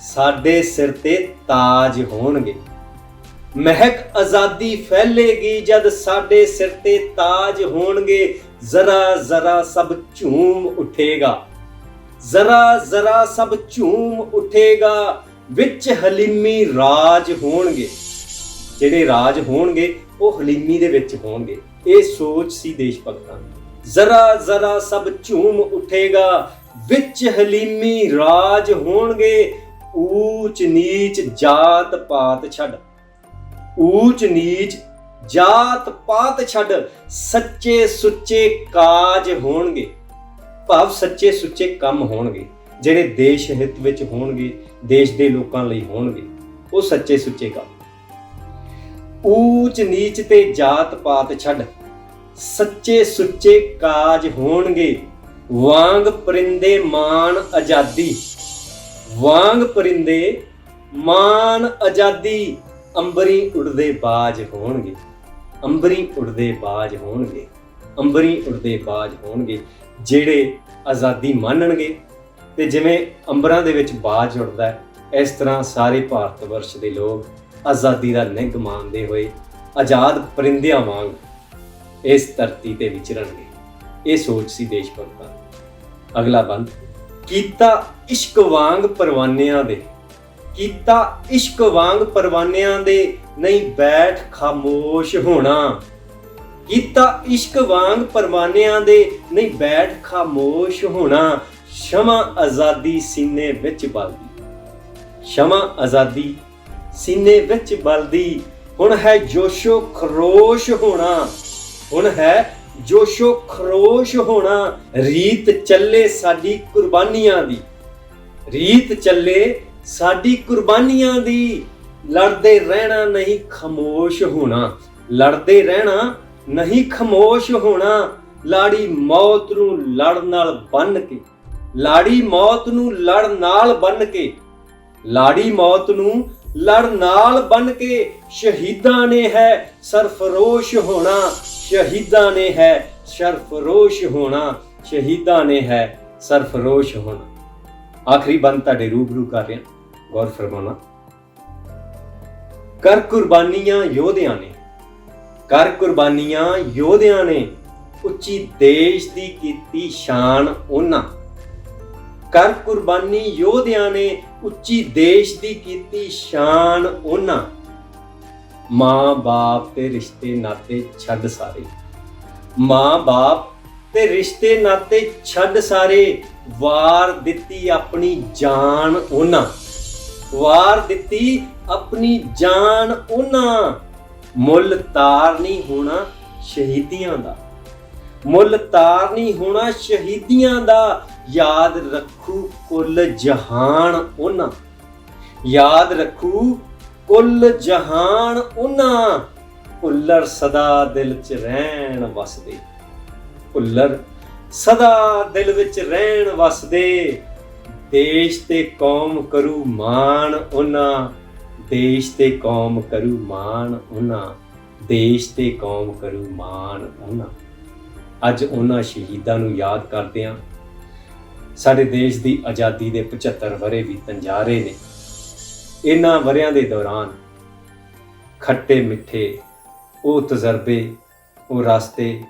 ਸਾਡੇ ਸਿਰ ਤੇ ਤਾਜ ਹੋਣਗੇ, ਮਹਿਕ ਆਜ਼ਾਦੀ ਫੈਲੇਗੀ ਜਦ ਸਾਡੇ ਸਿਰ ਤੇ ਤਾਜ ਹੋਣਗੇ। ਜ਼ਰਾ ਜ਼ਰਾ ਸਭ ਝੂਮ ਉੱਠੇਗਾ, ਜ਼ਰਾ ਜ਼ਰਾ ਸਭ ਝੂਮ ਉੱਠੇਗਾ, ਵਿੱਚ ਹਲੀਮੀ ਰਾਜ ਹੋਣਗੇ, ਜਿਹੜੇ ਰਾਜ ਹੋਣਗੇ ਉਹ ਹਲੀਮੀ ਦੇ ਵਿੱਚ ਹੋਣਗੇ। ਇਹ ਸੋਚ ਸੀ ਦੇਸ਼ ਭਗਤਾਂ ਦੀ। ਜ਼ਰਾ ਜ਼ਰਾ ਸਭ ਝੂਮ ਉੱਠੇਗਾ, ਵਿੱਚ ਹਲੀਮੀ ਰਾਜ ਹੋਣਗੇ। ਊਚ ਨੀਚ ਜਾਤ ਪਾਤ ਛੱਡ, ਊਚ ਨੀਚ ਜਾਤ ਪਾਤ ਛੱਡ, ਸੱਚੇ ਸੁੱਚੇ ਕਾਜ ਹੋਣਗੇ। ਭਾਵ ਸੱਚੇ ਸੁੱਚੇ ਕੰਮ ਹੋਣਗੇ ਜਿਹੜੇ ਦੇਸ਼ ਹਿੱਤ ਵਿੱਚ ਹੋਣਗੇ, ਦੇਸ਼ ਦੇ ਲੋਕਾਂ ਲਈ ਹੋਣਗੇ, ਉਹ ਸੱਚੇ ਸੁੱਚੇ ਕੰਮ। ਊਚ ਨੀਚ ਤੇ ਜਾਤ ਪਾਤ ਛੱਡ, ਸੱਚੇ ਸੁੱਚੇ ਕਾਜ ਹੋਣਗੇ। ਵਾਂਗ ਪਰਿੰਦੇ ਮਾਣ ਆਜ਼ਾਦੀ, ਵਾਂਗ ਪਰਿੰਦੇ ਮਾਣ ਆਜ਼ਾਦੀ, ਅੰਬਰੀ ਉੜਦੇ ਬਾਜ ਹੋਣਗੇ, ਅੰਬਰੀ ਉੜਦੇ ਬਾਜ ਹੋਣਗੇ, ਅੰਬਰੀ ਉੜਦੇ ਬਾਜ ਹੋਣਗੇ। ਜਿਹੜੇ ਆਜ਼ਾਦੀ ਮੰਨਣਗੇ ਤੇ ਜਿਵੇਂ ਅੰਬਰਾਂ ਦੇ ਵਿੱਚ ਬਾਜ ਉੱਡਦਾ ਹੈ, ਇਸ ਤਰ੍ਹਾਂ ਸਾਰੇ ਭਾਰਤ ਵਰਸ਼ ਦੇ ਲੋਕ ਆਜ਼ਾਦੀ ਦਾ ਨਿੱਘ ਮਾਣਦੇ ਹੋਏ ਆਜ਼ਾਦ ਪਰਿੰਦਿਆਂ ਵਾਂਗ ਇਸ ਧਰਤੀ ਤੇ ਵਿਚਰਨਗੇ। ਇਹ ਸੋਚ ਸੀ ਦੇਸ਼ ਭਗਤਾਂ ਦੀ। ਅਗਲਾ ਬੰਦ, ਕੀਤਾ ਇਸ਼ਕ ਵਾਂਗ ਪਰਵਾਨਿਆਂ ਦੇ, ਕੀਤਾ ਇਸ਼ਕ ਵਾਂਗ ਪਰਵਾਨਿਆਂ ਦੇ, ਨਹੀਂ ਬੈਠ ਖਾਮੋਸ਼ ਹੋਣਾ। ਕੀਤਾ ਇਸ਼ਕ ਵਾਂਗ ਪਰਵਾਨਿਆਂ ਦੇ, ਨਹੀਂ ਬੈਠ ਖਾਮੋਸ਼ ਹੋਣਾ। ਸ਼ਮਾ ਆਜ਼ਾਦੀ ਸੀਨੇ ਵਿੱਚ ਬਲਦੀ, ਸ਼ਮਾ ਆਜ਼ਾਦੀ ਸੀਨੇ ਵਿੱਚ ਬਲਦੀ, ਹੁਣ ਹੈ ਜੋਸ਼ੋ ਖਰੋਸ਼ ਹੋਣਾ, ਹੁਣ ਹੈ ਜੋਸ਼ੋ ਖਰੋਸ਼ ਹੋਣਾ। ਰੀਤ ਚੱਲੇ ਸਾਡੀ ਕੁਰਬਾਨੀਆਂ ਦੀ, ਰੀਤ ਚੱਲੇ ਸਾਡੀ ਕੁਰਬਾਨੀਆਂ ਦੀ, ਲੜਦੇ ਰਹਿਣਾ ਨਹੀਂ ਖਾਮੋਸ਼ ਹੋਣਾ, ਲੜਦੇ ਰਹਿਣਾ ਨਹੀਂ ਖਾਮੋਸ਼ ਹੋਣਾ। ਲਾੜੀ ਮੌਤ ਨੂੰ ਲੜ ਨਾਲ ਬੰਨ ਕੇ, ਲਾੜੀ ਮੌਤ ਨੂੰ ਲੜ ਨਾਲ ਬੰਨ ਕੇ, ਲਾੜੀ ਮੌਤ ਨੂੰ ਲੜ ਨਾਲ ਬੰਨ ਕੇ, ਸ਼ਹੀਦਾਂ ਨੇ ਹੈ ਸਰਫਰੋਸ਼ ਹੋਣਾ, ਸ਼ਹੀਦਾਂ ਨੇ ਹੈ ਸਰਫਰੋਸ਼ ਹੋਣਾ, ਸ਼ਹੀਦਾਂ ਨੇ ਹੈ ਸਰਫਰੋਸ਼ ਹੋਣਾ। ਆਖਰੀ ਬੰਦ ਤੁਹਾਡੇ ਰੂਬਰੂ ਕਰ ਰਿਹਾ, ਗੌਰ ਫਰਮਾਉਣਾ। ਕਰ ਕੁਰਬਾਨੀਆਂ ਯੋਧਿਆਂ ਨੇ, ਕਰ ਕੁਰਬਾਨੀਆਂ ਯੋਧਿਆਂ ਨੇ, ਉੱਚੀ ਦੇਸ਼ ਦੀ ਕੀਤੀ ਸ਼ਾਨ ਉਹਨਾਂ। ਕਰ ਕੁਰਬਾਨੀ ਯੋਧਿਆਂ ਨੇ, ਉੱਚੀ ਦੇਸ਼ ਦੀ ਕੀਤੀ ਸ਼ਾਨ ਉਹਨਾਂ। ਮਾਂ ਬਾਪ ਤੇ ਰਿਸ਼ਤੇ ਨਾਤੇ ਛੱਡ ਸਾਰੇ, ਮਾਂ ਬਾਪ ਤੇ ਰਿਸ਼ਤੇ ਨਾਤੇ ਛੱਡ ਸਾਰੇ, ਵਾਰ ਦਿੱਤੀ ਆਪਣੀ ਜਾਨ ਉਹਨਾਂ, ਵਾਰ ਦਿੱਤੀ ਆਪਣੀ ਜਾਨ ਉਹਨਾਂ। ਮੁੱਲ ਤਾਰ ਨਹੀਂ ਹੋਣਾ ਸ਼ਹੀਦੀਆਂ ਦਾ, ਮੁੱਲ ਤਾਰ ਨਹੀਂ ਹੋਣਾ ਸ਼ਹੀਦੀਆਂ ਦਾ। ਯਾਦ ਰੱਖੂ ਕੁੱਲ ਜਹਾਨ ਉਹਨਾਂ, ਯਾਦ ਰੱਖੂ ਕੁੱਲ ਜਹਾਨ ਉਹਨਾਂ, ਭੁੱਲਰ ਸਦਾ ਦਿਲ 'ਚ ਰਹਿਣ ਵਸਦੇ। ਭੁੱਲਰ ਸਦਾ ਦਿਲ ਵਿੱਚ ਰਹਿਣ ਵਸਦੇ। ਦੇਸ਼ ਤੇ ਕੌਮ ਕਰੂ ਮਾਣ ਉਹਨਾਂ, ਦੇਸ਼ ਤੇ ਕੌਮ ਕਰੂ ਮਾਣ ਉਹਨਾਂ, ਦੇਸ਼ ਤੇ ਕੌਮ ਕਰੂ ਮਾਣ ਉਹਨਾਂ। ਅੱਜ ਉਹਨਾਂ ਸ਼ਹੀਦਾਂ ਨੂੰ ਯਾਦ ਕਰਦੇ ਹਾਂ। ਸਾਡੇ ਦੇਸ਼ ਦੀ ਆਜ਼ਾਦੀ ਦੇ 75 ਵਰ੍ਹੇ ਬੀਤਣ ਜਾ ਰਹੇ ਨੇ। ਇਹਨਾਂ ਵਰ੍ਹਿਆਂ ਦੇ ਦੌਰਾਨ ਖੱਟੇ ਮਿੱਠੇ ਉਹ ਤਜਰਬੇ, ਉਹ ਰਸਤੇ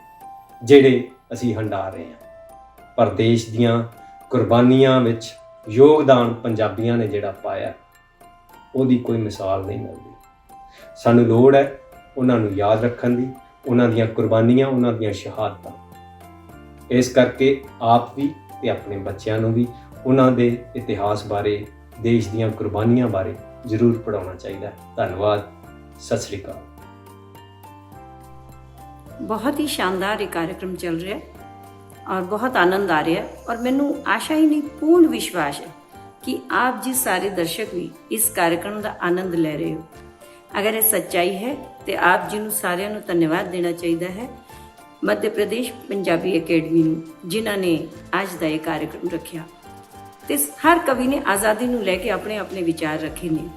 ਜਿਹੜੇ ਅਸੀਂ ਹੰਢਾ ਰਹੇ ਹਾਂ, ਪਰ ਦੇਸ਼ ਦੀਆਂ ਕੁਰਬਾਨੀਆਂ ਵਿੱਚ ਯੋਗਦਾਨ ਪੰਜਾਬੀਆਂ ਨੇ ਜਿਹੜਾ ਪਾਇਆ, ਉਹਦੀ ਕੋਈ ਮਿਸਾਲ ਨਹੀਂ ਮਿਲਦੀ। ਸਾਨੂੰ ਲੋੜ ਹੈ ਉਹਨਾਂ ਨੂੰ ਯਾਦ ਰੱਖਣ ਦੀ, ਉਹਨਾਂ ਦੀਆਂ ਕੁਰਬਾਨੀਆਂ, ਉਹਨਾਂ ਦੀਆਂ ਸ਼ਹਾਦਤਾਂ। ਇਸ ਕਰਕੇ ਆਪ ਵੀ ਤੇ ਆਪਣੇ ਬੱਚਿਆਂ ਨੂੰ ਵੀ ਉਹਨਾਂ ਦੇ ਇਤਿਹਾਸ ਬਾਰੇ, ਦੇਸ਼ ਦੀਆਂ ਕੁਰਬਾਨੀਆਂ ਬਾਰੇ ਜ਼ਰੂਰ ਪੜ੍ਹਾਉਣਾ ਚਾਹੀਦਾ ਹੈ। ਧੰਨਵਾਦ। ਸਤਿ ਸ੍ਰੀ ਅਕਾਲ। बहुत ही शानदार ये कार्यक्रम चल रहा है और बहुत आनंद आ रहा है और मैनू आशा ही नहीं पूर्ण विश्वास है कि आप जी सारे दर्शक भी इस कार्यक्रम का आनंद ले रहे हो। अगर ये सच्चाई है तो आप जी नू सारिਆਂ ਨੂੰ ਧੰਨਵਾਦ ਦੇਣਾ ਚਾਹੀਦਾ ਹੈ मध्य प्रदेश पंजाबी अकेडमी ਨੂੰ, ਜਿਨ੍ਹਾਂ ਨੇ ਅੱਜ ਦਾ ਇਹ कार्यक्रम ਰੱਖਿਆ। ਤੇ ਹਰ ਕਵੀ ਨੇ ਆਜ਼ਾਦੀ ਨੂੰ ਲੈ ਕੇ ਆਪਣੇ ਆਪਣੇ ਵਿਚਾਰ ਰੱਖੇ ਨੇ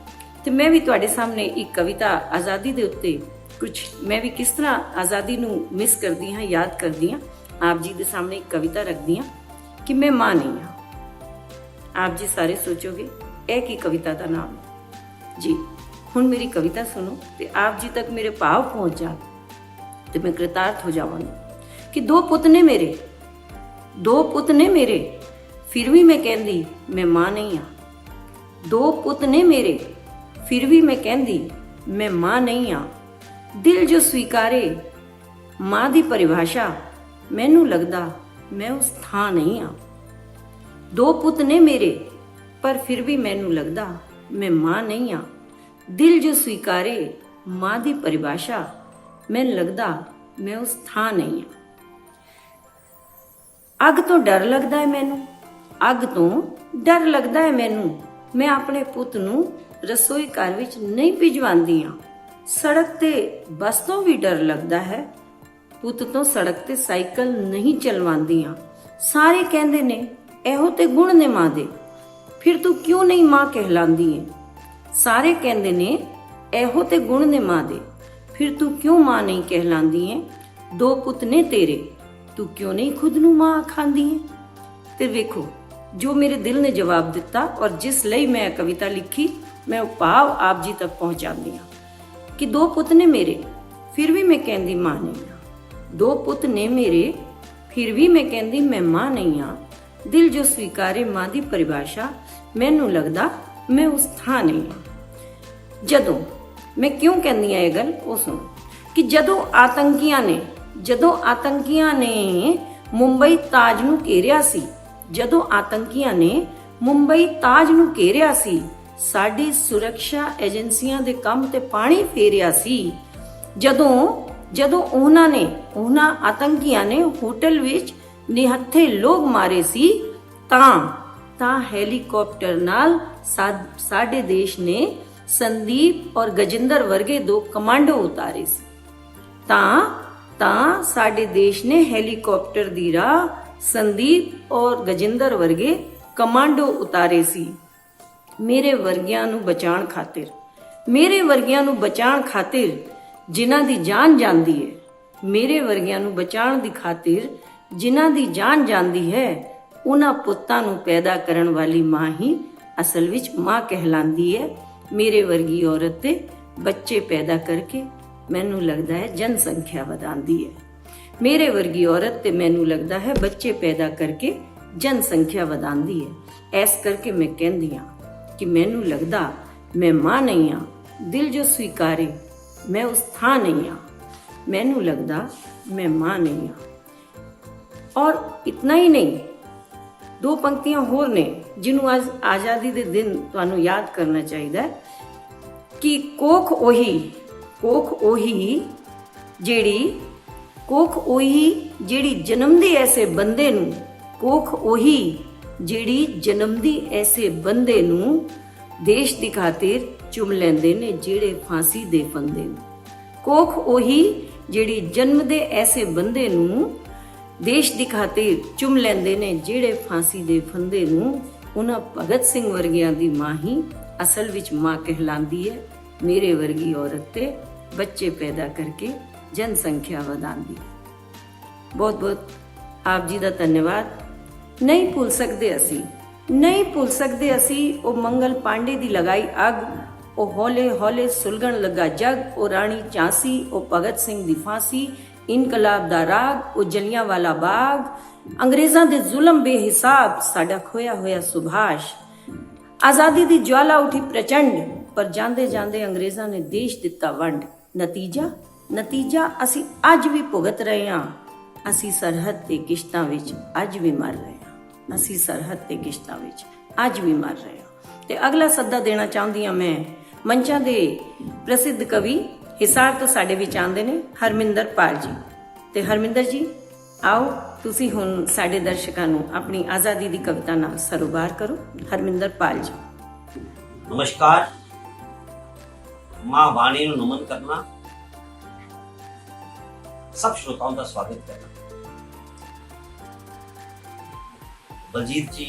ਤੇ ਮੈਂ ਵੀ ਤੁਹਾਡੇ ਸਾਹਮਣੇ ਇੱਕ ਕਵਿਤਾ ਆਜ਼ਾਦੀ ਦੇ ਉੱਤੇ ਕੁਝ ਮੈਂ ਵੀ ਕਿਸ ਤਰ੍ਹਾਂ ਆਜ਼ਾਦੀ ਨੂੰ ਮਿਸ ਕਰਦੀ ਹਾਂ, ਯਾਦ ਕਰਦੀ ਹਾਂ, ਆਪ ਜੀ ਦੇ ਸਾਹਮਣੇ ਇੱਕ ਕਵਿਤਾ ਰੱਖਦੀ ਹਾਂ ਕਿ ਮੈਂ ਮਾਂ ਨਹੀਂ ਹਾਂ। ਆਪ ਜੀ ਸਾਰੇ ਸੋਚੋਗੇ ਇਹ ਕੀ ਕਵਿਤਾ ਦਾ ਨਾਮ ਹੈ ਜੀ। ਹੁਣ ਮੇਰੀ ਕਵਿਤਾ ਸੁਣੋ ਤੇ ਆਪ ਜੀ ਤੱਕ ਮੇਰੇ ਭਾਵ ਪਹੁੰਚ ਜਾਣ ਤੇ ਮੈਂ कृतार्थ हो ਜਾਵਾਂਗੀ ਕਿ ਦੋ ਪੁੱਤ ਨੇ ਮੇਰੇ, ਦੋ ਪੁੱਤ ਨੇ ਮੇਰੇ, ਫਿਰ ਵੀ ਮੈਂ ਕਹਿੰਦੀ ਮੈਂ ਮਾਂ ਨਹੀਂ ਹਾਂ। ਦੋ ਪੁੱਤ ਨੇ ਮੇਰੇ, ਫਿਰ ਵੀ ਮੈਂ ਕਹਿੰਦੀ ਮੈਂ ਮਾਂ ਨਹੀਂ ਹਾਂ। ਦਿਲ ਜੋ ਸਵੀਕਾਰੇ ਮਾਂ ਦੀ ਪਰਿਭਾਸ਼ਾ, ਮੈਨੂੰ ਲੱਗਦਾ ਮੈਂ ਉਸ ਥਾਂ ਨਹੀਂ ਹਾਂ। ਦੋ ਪੁੱਤ ਨੇ ਮੇਰੇ, ਪਰ ਫਿਰ ਵੀ ਮੈਨੂੰ ਲੱਗਦਾ ਮੈਂ ਮਾਂ ਨਹੀਂ ਹਾਂ। ਦਿਲ ਜੋ ਸਵੀਕਾਰੇ ਮਾਂ ਦੀ ਪਰਿਭਾਸ਼ਾ, ਮੈਨੂੰ ਲੱਗਦਾ ਮੈਂ ਉਸ ਥਾਂ ਨਹੀਂ ਹਾਂ। ਅੱਗ ਤੋਂ ਡਰ ਲੱਗਦਾ ਹੈ ਮੈਨੂੰ, ਅੱਗ ਤੋਂ ਡਰ ਲੱਗਦਾ ਹੈ ਮੈਨੂੰ। ਮੈਂ ਆਪਣੇ ਪੁੱਤ ਨੂੰ ਰਸੋਈ ਘਰ ਵਿੱਚ ਨਹੀਂ ਭਿਜਵਾਉਂਦੀ ਹਾਂ। ਸੜਕ ਤੇ ਬੱਸ ਤੋਂ ਵੀ ਡਰ ਲੱਗਦਾ ਹੈ, ਪੁੱਤ ਤੋਂ ਸੜਕ ਤੇ ਸਾਈਕਲ ਨਹੀਂ ਚਲਵਾਉਂਦੀ ਹਾਂ। ਸਾਰੇ ਕਹਿੰਦੇ ਨੇ ਇਹੋ ਤੇ ਗੁਣ ਨੇ ਮਾਂ ਦੇ, ਫਿਰ ਤੂੰ ਕਿਉਂ ਨਹੀਂ ਮਾਂ ਕਹਿਲਾਂਦੀ ਹੈ। ਸਾਰੇ ਕਹਿੰਦੇ ਨੇ ਇਹੋ ਤੇ ਗੁਣ ਨੇ ਮਾਂ ਦੇ, ਫਿਰ ਤੂੰ ਕਿਉਂ ਮਾਂ ਨਹੀਂ ਕਹਿਲਾਂਦੀ ਹੈ। ਦੋ ਪੁੱਤ ਨੇ ਤੇਰੇ, ਤੂੰ ਕਿਉਂ ਨਹੀਂ ਖੁਦ ਨੂੰ ਮਾਂ ਆਖਾਂਦੀ ਹੈ। ਤੇ ਵੇਖੋ ਜੋ ਮੇਰੇ ਦਿਲ ਨੇ ਜਵਾਬ ਦਿੱਤਾ ਔਰ ਜਿਸ ਲਈ ਮੈਂ ਕਵਿਤਾ ਲਿਖੀ, ਮੈਂ ਉਹ ਭਾਵ ਆਪ ਜੀ ਤੱਕ ਪਹੁੰਚਾਉਂਦੀ ਹਾਂ ਕਿ ਦੋ ਪੁੱਤ ਨੇ ਮੇਰੇ, ਫਿਰ ਵੀ ਮੈਂ ਕਹਿੰਦੀ ਮਾਂ ਨਹੀਂ ਹਾਂ। ਦੋ ਪੁੱਤ ਨੇ ਮੇਰੇ, ਫਿਰ ਵੀ ਮੈਂ ਕਹਿੰਦੀ ਮੈਂ ਮਾਂ ਨਹੀਂ ਹਾਂ। ਦਿਲ ਜੋ ਸਵੀਕਾਰੇ ਮਾਂ ਦੀ ਪਰਿਭਾਸ਼ਾ, ਮੈਨੂੰ ਲੱਗਦਾ ਮੈਂ ਉਸ ਥਾਂ ਨਹੀਂ ਹਾਂ। ਜਦੋਂ ਮੈਂ ਕਿਉਂ ਕਹਿੰਦੀ ਆ ਇਹ ਗੱਲ, ਉਹ ਸੁਣੋ ਕਿ ਜਦੋਂ ਆਤੰਕੀਆਂ ਨੇ ਮੁੰਬਈ ਤਾਜ ਨੂੰ ਘੇਰਿਆ ਸੀ, ਜਦੋਂ ਆਤੰਕੀਆਂ ਨੇ ਮੁੰਬਈ ਤਾਜ ਨੂੰ ਘੇਰਿਆ ਸੀ, ਸਾਡੀ ਸੁਰੱਖਿਆ ਏਜੰਸੀਆਂ ਦੇ ਕੰਮ ਤੇ ਪਾਣੀ ਫੇਰਿਆ ਸੀ। ਜਦੋਂ ਉਹਨਾਂ ਆਤੰਕੀਆਂ ਨੇ ਹੋਟਲ ਵਿੱਚ ਨਿਹੱਥੇ ਲੋਕ ਮਾਰੇ ਸੀ, ਤਾਂ ਹੈਲੀਕਾਪਟਰ ਨਾਲ ਸਾਡੇ ਦੇਸ਼ ਨੇ ਸੰਦੀਪ ਔਰ ਗਜਿੰਦਰ ਵਰਗੇ ਦੋ ਕਮਾਂਡੋ ਉਤਾਰੇ ਸੀ। ਤਾਂ ਸਾਡੇ ਦੇਸ਼ ਨੇ ਹੈਲੀਕਾਪਟਰ ਦੀ ਰਾਹ ਸੰਦੀਪ ਔਰ ਗਜਿੰਦਰ ਵਰਗੇ ਕਮਾਂਡੋ ਉਤਾਰੇ ਸੀ। ਮੇਰੇ ਵਰਗਿਆਂ ਨੂੰ ਬਚਾਉਣ ਖਾਤਰ ਜਿਨ੍ਹਾਂ ਦੀ ਜਾਨ ਜਾਂਦੀ ਹੈ, ਮੇਰੇ ਵਰਗਿਆਂ ਨੂੰ ਬਚਾਉਣ ਦੀ ਖਾਤਰ ਜਿਨ੍ਹਾਂ ਦੀ ਜਾਨ ਜਾਂਦੀ ਹੈ, ਉਹਨਾਂ ਪੁੱਤਾਂ ਨੂੰ ਪੈਦਾ ਕਰਨ ਵਾਲੀ ਮਾਂ ਹੀ ਅਸਲ ਵਿੱਚ ਮਾਂ ਕਹਿਲਾਂਦੀ ਹੈ। ਮੇਰੇ ਵਰਗੀ ਔਰਤ ਤੇ ਬੱਚੇ ਪੈਦਾ ਕਰਕੇ ਮੈਨੂੰ ਲੱਗਦਾ ਹੈ ਜਨਸੰਖਿਆ ਵਧਾਉਂਦੀ ਹੈ। ਮੇਰੇ ਵਰਗੀ ਔਰਤ ਤੇ ਮੈਨੂੰ ਲੱਗਦਾ ਹੈ ਬੱਚੇ ਪੈਦਾ ਕਰਕੇ ਜਨਸੰਖਿਆ ਵਧਾਉਂਦੀ ਹੈ। ਇਸ ਕਰਕੇ ਮੈਂ ਕਹਿੰਦੀ ਹਾਂ ਕਿ ਮੈਨੂੰ ਲੱਗਦਾ ਮੈਂ ਮਾਂ ਨਹੀਂ ਹਾਂ। ਦਿਲ ਜੋ ਸਵੀਕਾਰੇ ਮੈਂ ਉਸ ਥਾਂ ਨਹੀਂ ਹਾਂ। ਮੈਨੂੰ ਲੱਗਦਾ ਮੈਂ ਮਾਂ ਨਹੀਂ ਹਾਂ। ਔਰ ਇਤਨਾ ਹੀ ਨਹੀਂ, ਦੋ ਪੰਕਤੀਆਂ ਹੋਰ ਨੇ ਜਿਹਨੂੰ ਅੱਜ ਆਜ਼ਾਦੀ ਦੇ ਦਿਨ ਤੁਹਾਨੂੰ ਯਾਦ ਕਰਨਾ ਚਾਹੀਦਾ ਹੈ ਕਿ ਕੋਖ ਉਹੀ ਜਿਹੜੀ ਜਨਮਦੀ ਐਸੇ ਬੰਦੇ ਨੂੰ, ਕੋਖ ਉਹੀ ਜਿਹੜੀ ਜਨਮਦੀ ਐਸੇ ਬੰਦੇ ਨੂੰ ਦੇਸ਼ ਦੀ ਖਾਤਰ ਚੁੰਮ ਲੈਂਦੇ ਨੇ ਜਿਹੜੇ ਫਾਂਸੀ ਦੇ ਫੰਦੇ ਨੂੰ। ਕੋਖ ਉਹੀ ਜਿਹੜੀ ਜਨਮ ਦੇ ਐਸੇ ਬੰਦੇ ਨੂੰ ਦੇਸ਼ ਦੀ ਖਾਤਰ ਚੁੰਮ ਲੈਂਦੇ ਨੇ ਜਿਹੜੇ ਫਾਂਸੀ ਦੇ ਫੰਦੇ ਨੂੰ। ਉਹਨਾਂ ਭਗਤ ਸਿੰਘ ਵਰਗਿਆਂ ਦੀ ਮਾਂ ਹੀ ਅਸਲ ਵਿੱਚ ਮਾਂ ਕਹਿਲਾਂਦੀ ਹੈ। ਮੇਰੇ ਵਰਗੀ ਔਰਤ ਤੇ ਬੱਚੇ ਪੈਦਾ ਕਰਕੇ ਜਨਸੰਖਿਆ ਵਧਾਉਂਦੀ ਹੈ। ਬਹੁਤ ਬਹੁਤ ਆਪ ਜੀ ਦਾ ਧੰਨਵਾਦ। ਨਹੀਂ ਭੁੱਲ ਸਕਦੇ ਅਸੀਂ, ਨਹੀਂ ਭੁੱਲ ਸਕਦੇ ਅਸੀਂ ਉਹ ਮੰਗਲ ਪਾਂਡੇ ਦੀ ਲਗਾਈ ਅੱਗ, ਉਹ ਹੌਲੇ ਹੌਲੇ ਸੁਲਗਣ ਲੱਗਾ ਜਗ, ਉਹ ਰਾਣੀ ਝਾਂਸੀ, ਉਹ ਭਗਤ ਸਿੰਘ ਦੀ ਫਾਂਸੀ, ਇਨਕਲਾਬ ਦਾ ਰਾਗ, ਉਹ ਜਲਿਆਂਵਾਲਾ ਬਾਗ, ਅੰਗਰੇਜ਼ਾਂ ਦੇ ਜ਼ੁਲਮ ਬੇਹਿਸਾਬ, ਸਾਡਾ ਖੋਇਆ ਹੋਇਆ ਸੁਭਾਸ਼। ਆਜ਼ਾਦੀ ਦੀ ਜਵਾਲਾ ਉੱਠੀ ਪ੍ਰਚੰਡ, ਪਰ ਜਾਂਦੇ ਜਾਂਦੇ ਅੰਗਰੇਜ਼ਾਂ ਨੇ ਦੇਸ਼ ਦਿੱਤਾ ਵੰਡ। ਨਤੀਜਾ ਅਸੀਂ ਅੱਜ ਵੀ ਭੁਗਤ ਰਹੇ ਹਾਂ। ਅਸੀਂ ਸਰਹੱਦ ਤੇ ਕਿਸ਼ਤਾਂ ਵਿੱਚ ਅੱਜ ਵੀ ਮਰ ਰਹੇ ਹਾਂ। ਅਸੀਂ ਸਰਹੱਦ ਤੇ ਕਿਸ਼ਤਾਂ ਵਿੱਚ ਅੱਜ ਵੀ ਮਰ ਰਹੇ ਹਾਂ। ਤੇ ਅਗਲਾ ਸੱਦਾ ਦੇਣਾ ਚਾਹੁੰਦੀ ਹਾਂ ਮੈਂ ਮੰਚਾਂ ਦੇ ਪ੍ਰਸਿੱਧ ਕਵੀ ਹਿਸਾਰ ਤੋਂ ਸਾਡੇ ਵਿੱਚ ਆਉਂਦੇ ਨੇ ਹਰਮਿੰਦਰ ਪਾਲ ਜੀ। ਤੇ ਹਰਮਿੰਦਰ ਜੀ ਆਓ ਤੁਸੀਂ ਹੁਣ ਸਾਡੇ ਦਰਸ਼ਕਾਂ ਨੂੰ ਆਪਣੀ ਆਜ਼ਾਦੀ ਦੀ ਕਵਿਤਾ ਨਾਲ ਸਰੋਬਾਰ ਕਰੋ। ਹਰਮਿੰਦਰ ਪਾਲ ਜੀ। नमस्कार। मां वाणी ਨੂੰ ਨਮਨ ਕਰਨਾ, ਸਭ श्रोताओं ਦਾ ਸਵਾਗਤ ਕਰਨਾ। बलजीत जी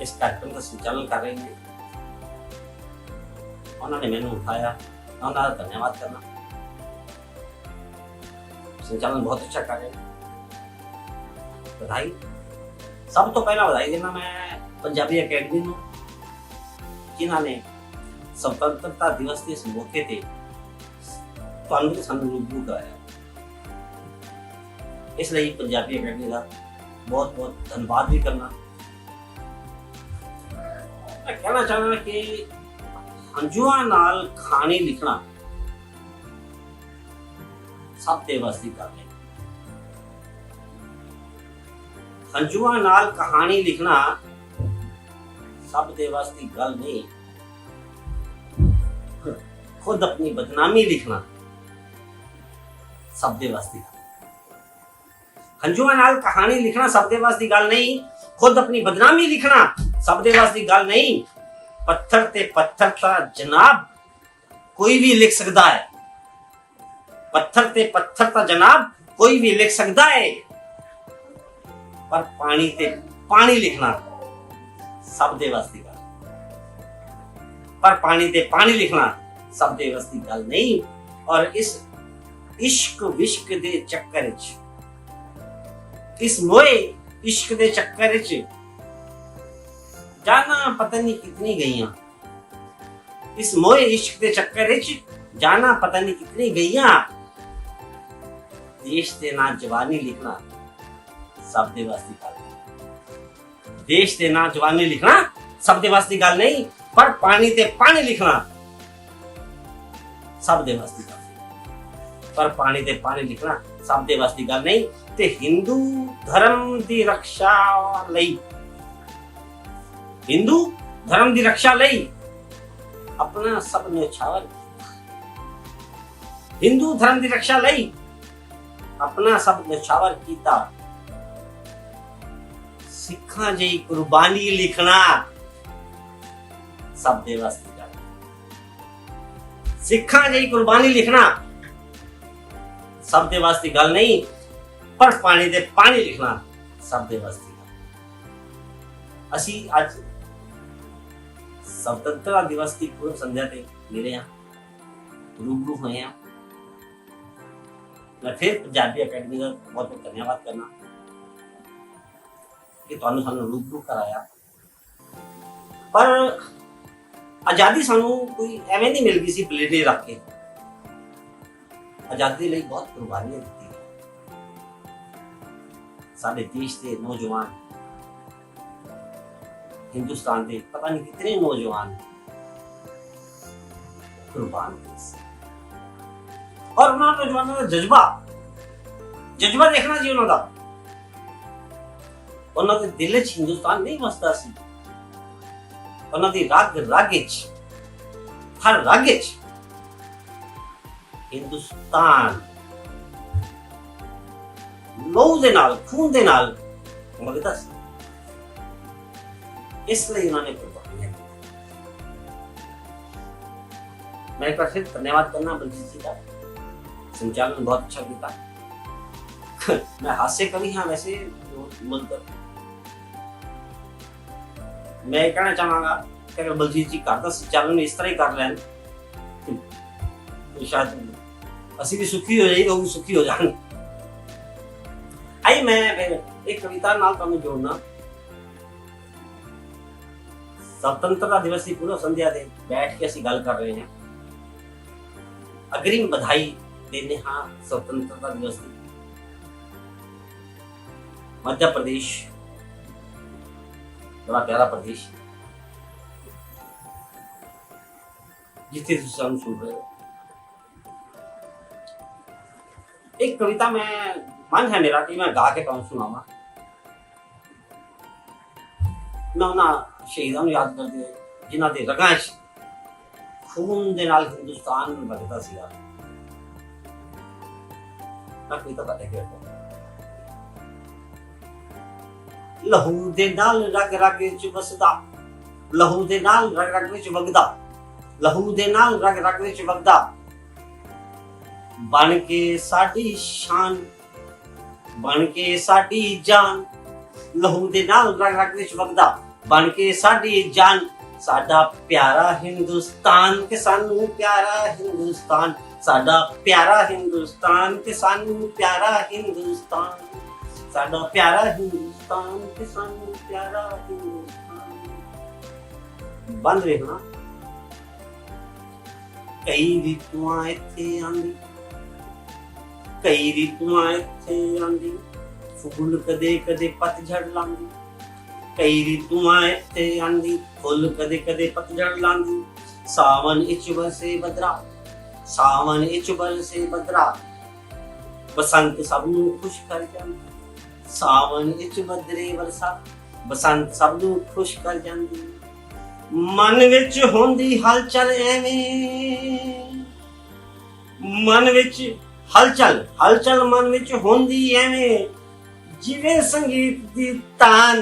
इस कार्यक्रम का संचालन कर रहे हैं, उन्होंने मैंने उठाया, उन्होंने धन्यवाद करना। संचालन बहुत अच्छा कर रहे हैं, बधाई। सब तो पहला बधाई देना मैं पंजाबी अकेडमी ਨੂੰ, ਜਿਨ੍ਹਾਂ ਨੇ ਸੁਤੰਤਰਤਾ ਦਿਵਸ ਦੇ ਇਸ ਮੌਕੇ ਤੇ ਤੁਹਾਨੂੰ ਤੇ ਸਾਨੂੰ ਰੂਬਰੂ ਕਰਾਇਆ। ਇਸ ਲਈ ਪੰਜਾਬੀ ਅਕੈਡਮੀ ਦਾ ਬਹੁਤ ਬਹੁਤ ਧੰਨਵਾਦ ਵੀ ਕਰਨਾ। ਮੈਂ ਕਹਿਣਾ ਚਾਹੁੰਦਾ ਕਿ ਹੰਝੂਆਂ ਨਾਲ ਕਹਾਣੀ ਲਿਖਣਾ ਸਭ ਦੇ ਵੱਸ ਦੀ ਗੱਲ ਹੈ। ਹੰਝੂਆਂ ਨਾਲ ਕਹਾਣੀ ਲਿਖਣਾ सब दे वास की गल नहीं, खुद अपनी बदनामी लिखना सब दे वास की गल। हंझूआं नाल कहानी लिखना सब दे वास की गल नहीं, खुद अपनी बदनामी लिखना सब दे वास की गल नहीं। पत्थर ते पत्थर ता जनाब कोई भी लिख सकता है, पत्थर ते पत्थर ता जनाब कोई भी लिख सकता है, पर पानी ते पानी लिखना सब दे वस दी गल। पर पानी ते पानी लिखना सब दे वस दी गल नहीं। और इस इश्क विश्क दे चक्कर च, इस मोए इश्क दे चक्कर च जाना पता नहीं कितनी गईयां, इस मोए इश्क दे चक्कर च जाना पता नहीं कितनी गईयां। देश दे ना जवानी लिखना सब दे वस दी गल, देश के ना जवानी लिखना सब दे वास दी गल नहीं, पर पानी ते पानी लिखना सब दे वास दी गल। पर पानी ते पानी लिखना सब दे वास दी गल नहीं। ते हिंदू धर्म दी रक्षा लई, हिंदू धर्म दी रक्षा लई अपना सब न्यौछावर, हिंदू धर्म दी रक्षा लई अपना सब न्यौछावर कीता। सिखा जी कुर्बानी लिखना सब दे वास दी गल, सिखा जी कुर्बानी लिखना सब दे वास दी गल नहीं, पर पानी दे पानी लिखना सब दे वास दी गल। असी आज स्वतंत्रता दिवस की पूर्व संध्या ते मिले हैं, रूबरू हुए हैं। मैं फिर पंजाबी अकेडमी का बहुत बहुत धन्यवाद करना कि ਤੁਹਾਨੂੰ ਸਾਨੂੰ ਰੂਬਰੂ ਕਰਾਇਆ। ਪਰ ਆਜ਼ਾਦੀ ਸਾਨੂੰ ਕੋਈ ਐਵੇਂ ਨਹੀਂ ਮਿਲ ਗਈ ਸੀ ਪਲੇਟੇ ਰੱਖ ਕੇ। ਆਜ਼ਾਦੀ ਲਈ ਬਹੁਤ ਕੁਰਬਾਨੀਆਂ ਦਿੱਤੀਆਂ। ਸਾਡੇ ਦੇਸ਼ ਦੇ ਨੌਜਵਾਨ, ਹਿੰਦੁਸਤਾਨ ਦੇ ਪਤਾ ਨਹੀਂ ਕਿਤਨੇ ਨੌਜਵਾਨ ਕੁਰਬਾਨ ਹੋਏ। ਔਰ ਉਹਨਾਂ ਨੌਜਵਾਨਾਂ ਦਾ ਜਜ਼ਬਾ ਦੇਖਣਾ ਜੀ ਉਹਨਾਂ ਦਾ। ਉਹਨਾਂ ਦੇ ਦਿਲ 'ਚ ਹਿੰਦੁਸਤਾਨ ਨਹੀਂ ਵਸਦਾ ਸੀ, ਉਹਨਾਂ ਦੀ ਰਗ ਰਗ 'ਚ, ਹਰ ਰਗ 'ਚ ਹਿੰਦੁਸਤਾਨ ਲਹੂ ਦੇ ਨਾਲ, ਖੂਨ ਦੇ ਨਾਲ ਵਗਦਾ ਸੀ। ਇਸ ਲਈ ਉਹਨਾਂ ਨੇ ਕੁਰਬਾਨੀਆਂ ਦਿੱਤੀਆਂ। मैं एक बार फिर धन्यवाद करना बलजीत जी का, संचालन बहुत अच्छा किया। मैं हास्य कवि हाँ वैसे बोलकर मैं ये कहना चाहूंगा कि अगर बलजीत जी घर का संचालन इस तरह ही कर रहे हैं तो शायद ਅਸੀਂ भी सुखी हो जाइए, वो भी सुखी हो जाए। आइए मैं फिर एक कविता नाल ਤੁਹਾਨੂੰ जोड़ना। स्वतंत्रता दिवस की पूर्व संध्या से बैठ के ਅਸੀਂ गल कर रहे हैं। अग्रिम बधाई देने हाँ स्वतंत्रता दिवस की। मध्य प्रदेश बड़ा प्यारा प्रदेश जिसे तुम सुन रहे हो। एक कविता में मन है मेरा कि मैं गा के कहूं सुनावा। मैं उन्होंने शहीदों को याद करते जिन्हों के रगां च खून दे नाल हिंदुस्तान वगदा सीगा। मैं कविता पढ़ के लहू दे नाल रग रग च वसदा, लहू दे नाल रग रग च वगदा, लहू दे नाल रग रग च वगदा, बन के साडी शान, बन के साडी जान, लहू दे नाल रग रग विच वगदा, बन के साडी जान, साडा प्यारा हिंदुस्तान के सानू प्यारा हिंदुस्तान, साडा प्यारा हिंदुस्तान के सानू प्यारा हिंदुस्तान, साडा प्यारा हिंदुस्तान के सानू प्यारा हिंदुस्तान। बंद रहना कई ऋतुआं इत्थे आंदी, कई ऋतुआं इत्थे आंदी, फूल कदे कदे पतझड़ लांदी, कई ऋतुआं इत्थे आंदी, फुल कदे कदे पतझड़ लांदी, सावन इच बरसे बदरा, सावन इच बरसे बदरा, बसंत सबनू खुश कर जांदी, सावन इच बदरे बरसा, बसंत सबनू खुश कर जांदी, मन विच होंदी हलचल एवें, मन विच हलचल हलचल मन विच होंदी एवें, जिवें संगीत दी तान,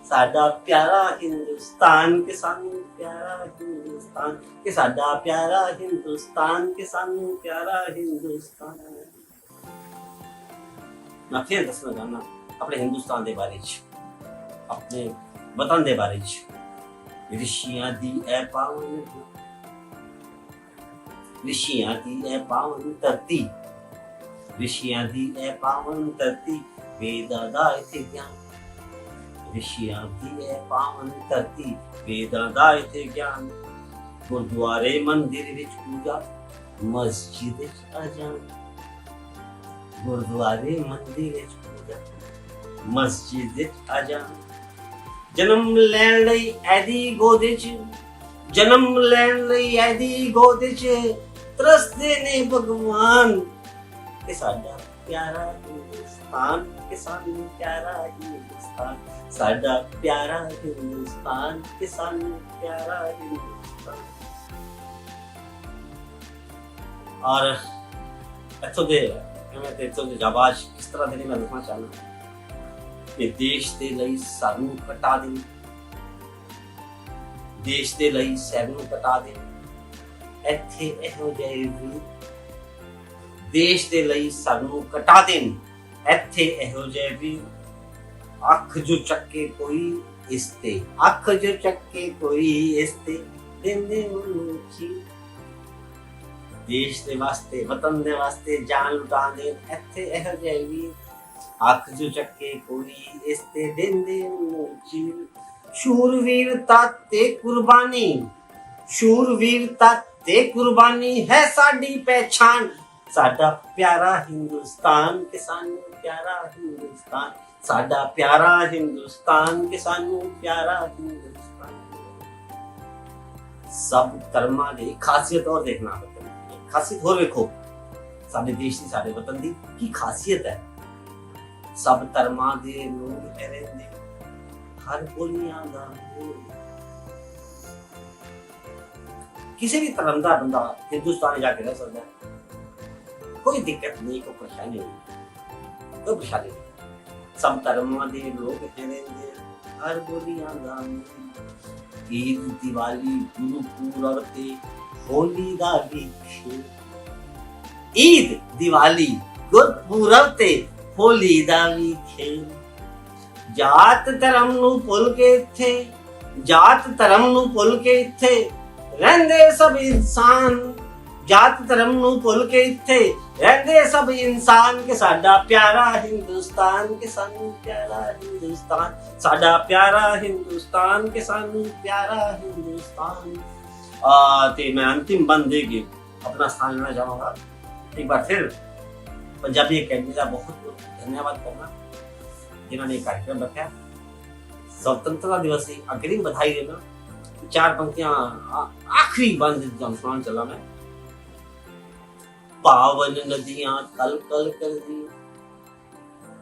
साडा प्यारा हिंदुस्तान के सानू प्यारा हिंदुस्तान, के साडा प्यारा हिंदुस्तान के सानू प्यारा हिंदुस्तान। मैं फिर दसना चाहना अपने हिंदुस्तान के बारे च, अपने वतन के बारे च। ऋषियां दी ऐ पावन, ऋषियां दी ऐ पावन धरती, ऋषियां दी ऐ पावन धरती, वेदां दा इत्थे ज्ञान, ऋषियां दी ऐ पावन धरती, वेदां दा इत्थे ज्ञान, गुरुद्वारे मंदिर विच पूजा, मस्जिद विच अजान, गुरुद्वारे मंदिर विच पूजा, मस्जिद विच अजान, जन्म लैण लई ऐदी गोद च, जन्म लैण लई ऐदी गोद च तरसदे ने भगवान, के साडा प्यारा हिंदुस्तान, के सानू प्यारा हिंदुस्तान, साडा प्यारा हिंदुस्तान, के सानू प्यारा हिंदुस्तान। और इत्थों दे जाबाज किस तरह दे मैं लिखना चाहना कि देश दे लई सानू कटा दे, देश दे लई सानू कटा दे, इत्थे इहो जिहे वीर, देश दे लई सानू कटा देन, इत्थे इहो जिहे वीर, अख जो चक्के कोई इसते, अख जो चक्के कोई इसते, देंदे मुनुखी, देश दे वास्ते वतन दे वास्ते जान लुटा देन, इत्थे इहो जिहे वीर, अख जो चक्के कोई इसते देंदे मुनुखी। शूरवीरता ते कुर्बानी, शूरवीरता ते कुर्बानी है साडी पहचान, साडा प्यारा हिंदुस्तान के सानू प्यारा हिंदुस्तान, साडा प्यारा हिंदुस्तान के सानू प्यारा हिंदुस्तान। सब धर्मां दी खासियत और देखना वतन, खासियत होर वेखो साडे देश दी साडे वतन दी की खासियत है। सब धर्मां दे लोग रहंदे हर बोलियां दा किसी भी धर्म का बंदा हिंदुस्तान जाके रह सकता है, कोई दिक्कत नहीं, कोई परेशानी नहीं, कोई परेशानी नहीं। सब धर्मां दे लोग रहंदे हर बोलियां दा ईद दिवाली गुरुपुरब ते ਹੋਲੀ ਦਾ ਵੀ ਖੇਲ, ਈਦ ਦੀਵਾਲੀ ਗੁਰਪੁਰਬ ਤੇ ਹੋਲੀ ਦਾ ਵੀ ਖੇਲ। ਜਾਤ ਧਰਮ ਨੂੰ ਭੁੱਲ ਕੇ ਇੱਥੇ, ਜਾਤ ਧਰਮ ਨੂੰ ਭੁੱਲ ਕੇ ਇੱਥੇ ਰਹਿੰਦੇ ਸਭ ਇਨਸਾਨ, ਜਾਤ ਧਰਮ ਨੂੰ ਭੁੱਲ ਕੇ ਇੱਥੇ ਰਹਿੰਦੇ ਸਭ ਇਨਸਾਨ। ਕਿ ਸਾਡਾ ਪਿਆਰਾ ਹਿੰਦੁਸਤਾਨ, ਕਿ ਸਾਨੂੰ ਪਿਆਰਾ ਹਿੰਦੁਸਤਾਨ, ਸਾਡਾ ਪਿਆਰਾ ਹਿੰਦੁਸਤਾਨ, ਕਿ ਸਾਨੂੰ ਪਿਆਰਾ ਹਿੰਦੁਸਤਾਨ। ਤੇ मैं अंतिम बंद देके अपना स्थान लेना चाहूंगा। एक बार फिर पंजाबी अकेडमी का बहुत बहुत धन्यवाद करना जिन्होंने ये कार्यक्रम रखा। स्वतंत्रता दिवस की अग्रिम बधाई देना। 4 पंक्तियां आखिरी बंद सुनाना चला मैं। पावन नदियां कल कल कर दी,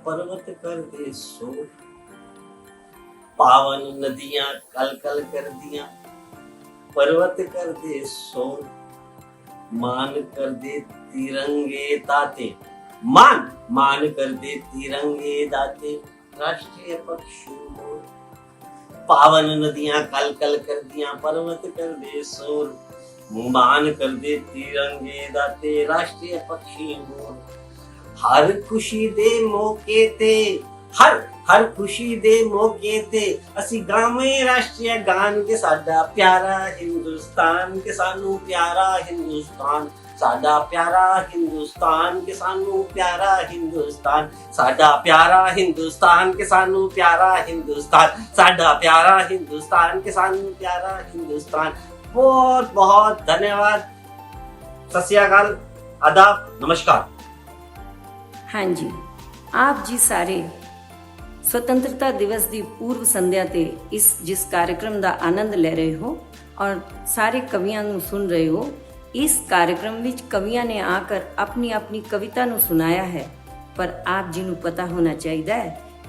पर्वत कर दे सो। पावन नदियां कल कल कर दिया, पर्वत कर दे सो। मान कर दे तिरंगे दाते, मान मान कर दे तिरंगे दाते राष्ट्रीय पक्षी मोर। पावन नदियां कल कल कर दिया, पर्वत कर दे शोर। मान कर दे तिरंगे दाते राष्ट्रीय पक्षी मोर। हर खुशी दे मौके ते, हर खुशी दे मौके ते ਅਸੀਂ ਗਾਵੇਂ ਰਾਸ਼ਟਰੀ ਗਾਨ। ਕਿ ਸਾਡਾ ਪਿਆਰਾ ਹਿੰਦੁਸਤਾਨ, ਕਿ ਸਾਨੂੰ ਪਿਆਰਾ ਹਿੰਦੁਸਤਾਨ, ਸਾਡਾ ਪਿਆਰਾ ਹਿੰਦੁਸਤਾਨ, ਕਿ ਸਾਨੂੰ ਪਿਆਰਾ ਹਿੰਦੁਸਤਾਨ, ਸਾਡਾ ਪਿਆਰਾ ਹਿੰਦੁਸਤਾਨ, ਕਿ ਸਾਨੂੰ ਪਿਆਰਾ ਹਿੰਦੁਸਤਾਨ, ਸਾਡਾ ਪਿਆਰਾ ਹਿੰਦੁਸਤਾਨ, ਕਿ ਸਾਨੂੰ ਪਿਆਰਾ ਹਿੰਦੁਸਤਾਨ। बहुत बहुत धन्यवाद। सत श्री अकाल, आदाब, नमस्कार। हाँ जी, आप जी सारे स्वतंत्रता दिवस की पूर्व संध्या ते इस जिस कार्यक्रम का आनंद ले रहे हो और सारे कवियों को सुन रहे हो। इस कार्यक्रम विच कवियों ने आकर अपनी अपनी कविता नू सुनाया है, पर आप जी नू पता होना चाहिए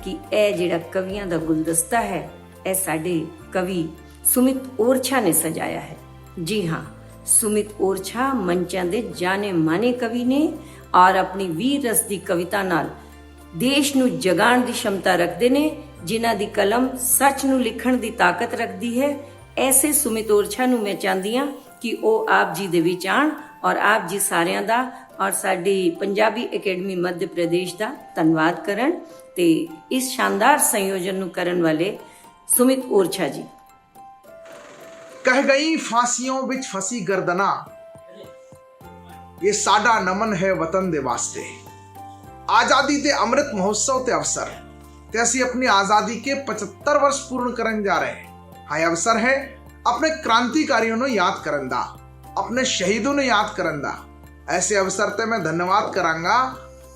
कि यह जिहड़ा कवियों का गुलदस्ता है, यह साडे कवि सुमित ओरछा ने सजाया है। जी हाँ, सुमित ओरछा मंचां दे जाने माने कवि ने और अपनी वीर रस दी कविता नाल देश नू जगाण दी क्षमता रखते ने, जिन्हां दी कलम सच नू लिखण दी ताकत रखती है। ऐसे सुमित ओरछा नू मैं चाहती हाँ कि वह आप जी दे विच आण और आप जी सारियां दा और साडी पंजाबी अकेडमी मध्य प्रदेश दा धन्नवाद करन ते इस शानदार संयोजन नू करन वाले सुमित ओरछा जी। कह गई फांसियों विच फसी गर्दना, ये साडा नमन है वतन दे वास्ते। आजादी ते अमृत महोत्सव ते अवसर ते असी अपनी आजादी के 75 वर्ष पूर्ण करन जा रहे हैं। हाँ, अवसर है अपने क्रांतिकारियों ने याद करन दा, अपने शहीदों ने याद करन दा। ऐसे अवसर ते मैं धन्यवाद करांगा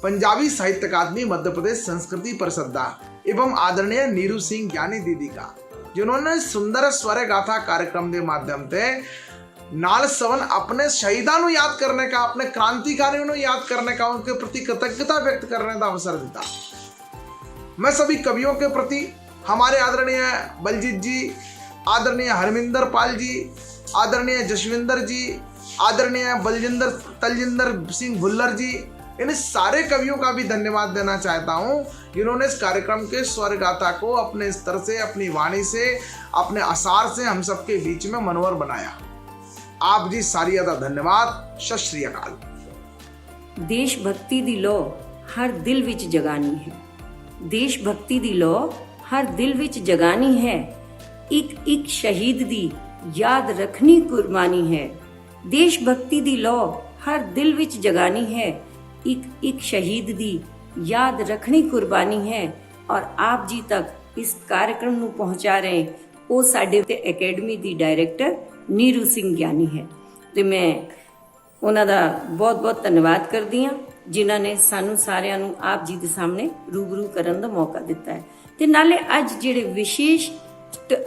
पंजाबी साहित्य अकादमी मध्य प्रदेश संस्कृति परिषद दा एवं आदरणीय नीरू सिंह ज्ञानी दीदी का, जिन्होंने सुंदर स्वर गाथा कार्यक्रम के माध्यम से नाल सवन अपने शहीदों को याद करने का, अपने क्रांतिकारियों को याद करने का, उनके प्रति कृतज्ञता व्यक्त करने का अवसर देता। मैं सभी कवियों के प्रति, हमारे आदरणीय बलजीत जी, आदरणीय हरमिंदर पाल जी, आदरणीय जसविंदर जी, आदरणीय तलजिंदर सिंह भुल्लर जी, इन सारे कवियों का भी धन्यवाद देना चाहता हूँ, जिन्होंने इस कार्यक्रम के स्वर गाथा को अपने स्तर से, अपनी वाणी से, अपने असार से हम सबके बीच में मनोहर बनाया। आप जी सारिया दा धन्यवाद। सत श्री अकाल। देशभक्ति दी लौ हर दिल विच जगानी है, देशभक्ति दी लौ हर दिल विच जगानी है। एक एक शहीद दी याद रखनी कुर्बानी है। देशभक्ति दी लौ हर दिल विच जगानी है, एक एक शहीद दी याद रखनी कुर्बानी है। और आप जी तक इस कार्यक्रम को पहुंचा रहे वो साडे academy the director Neeru Singh ज्ञानी है। तो मैं उन्हां दा बहुत बहुत धन्यवाद करदी हाँ, जिन्हां ने सानू सारियां नू आप जी दे सामने रूबरू करन दा मौका दिता है। ते नाले अज जिहड़े विशेष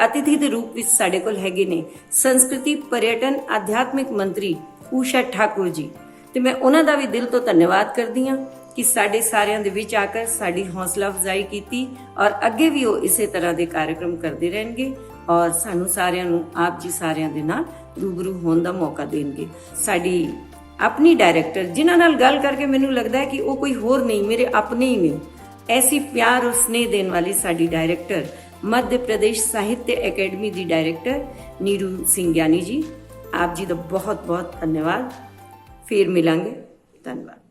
अतिथि के रूप में साडे कोल हैगे ने संस्कृति पर्यटन आध्यात्मिक मंत्री ऊषा ठाकुर जी, तो मैं उन्हां दा भी दिल तो धन्यवाद करदी हाँ कि साडे सारियां दे विच आकर साडी हौसला अफजाई कीती और अगे भी वो इसे तरह के कार्यक्रम करते रहेंगे और सानू सारियां नू आप जी सारियां दे नाल रूबरू होने का मौका देंगे। साडी अपनी डायरेक्टर जिन्हां नाल गल करके मैनू लगता है कि वो कोई होर नहीं, मेरे अपने ही ने। ऐसी प्यार और स्नेह देने वाली साडी डायरेक्टर मध्य प्रदेश साहित्य academy the director Neeru Singh ज्ञानी जी, ਆਪ ਜੀ ਦਾ ਬਹੁਤ ਬਹੁਤ ਧੰਨਵਾਦ। ਫਿਰ ਮਿਲਾਂਗੇ। ਧੰਨਵਾਦ।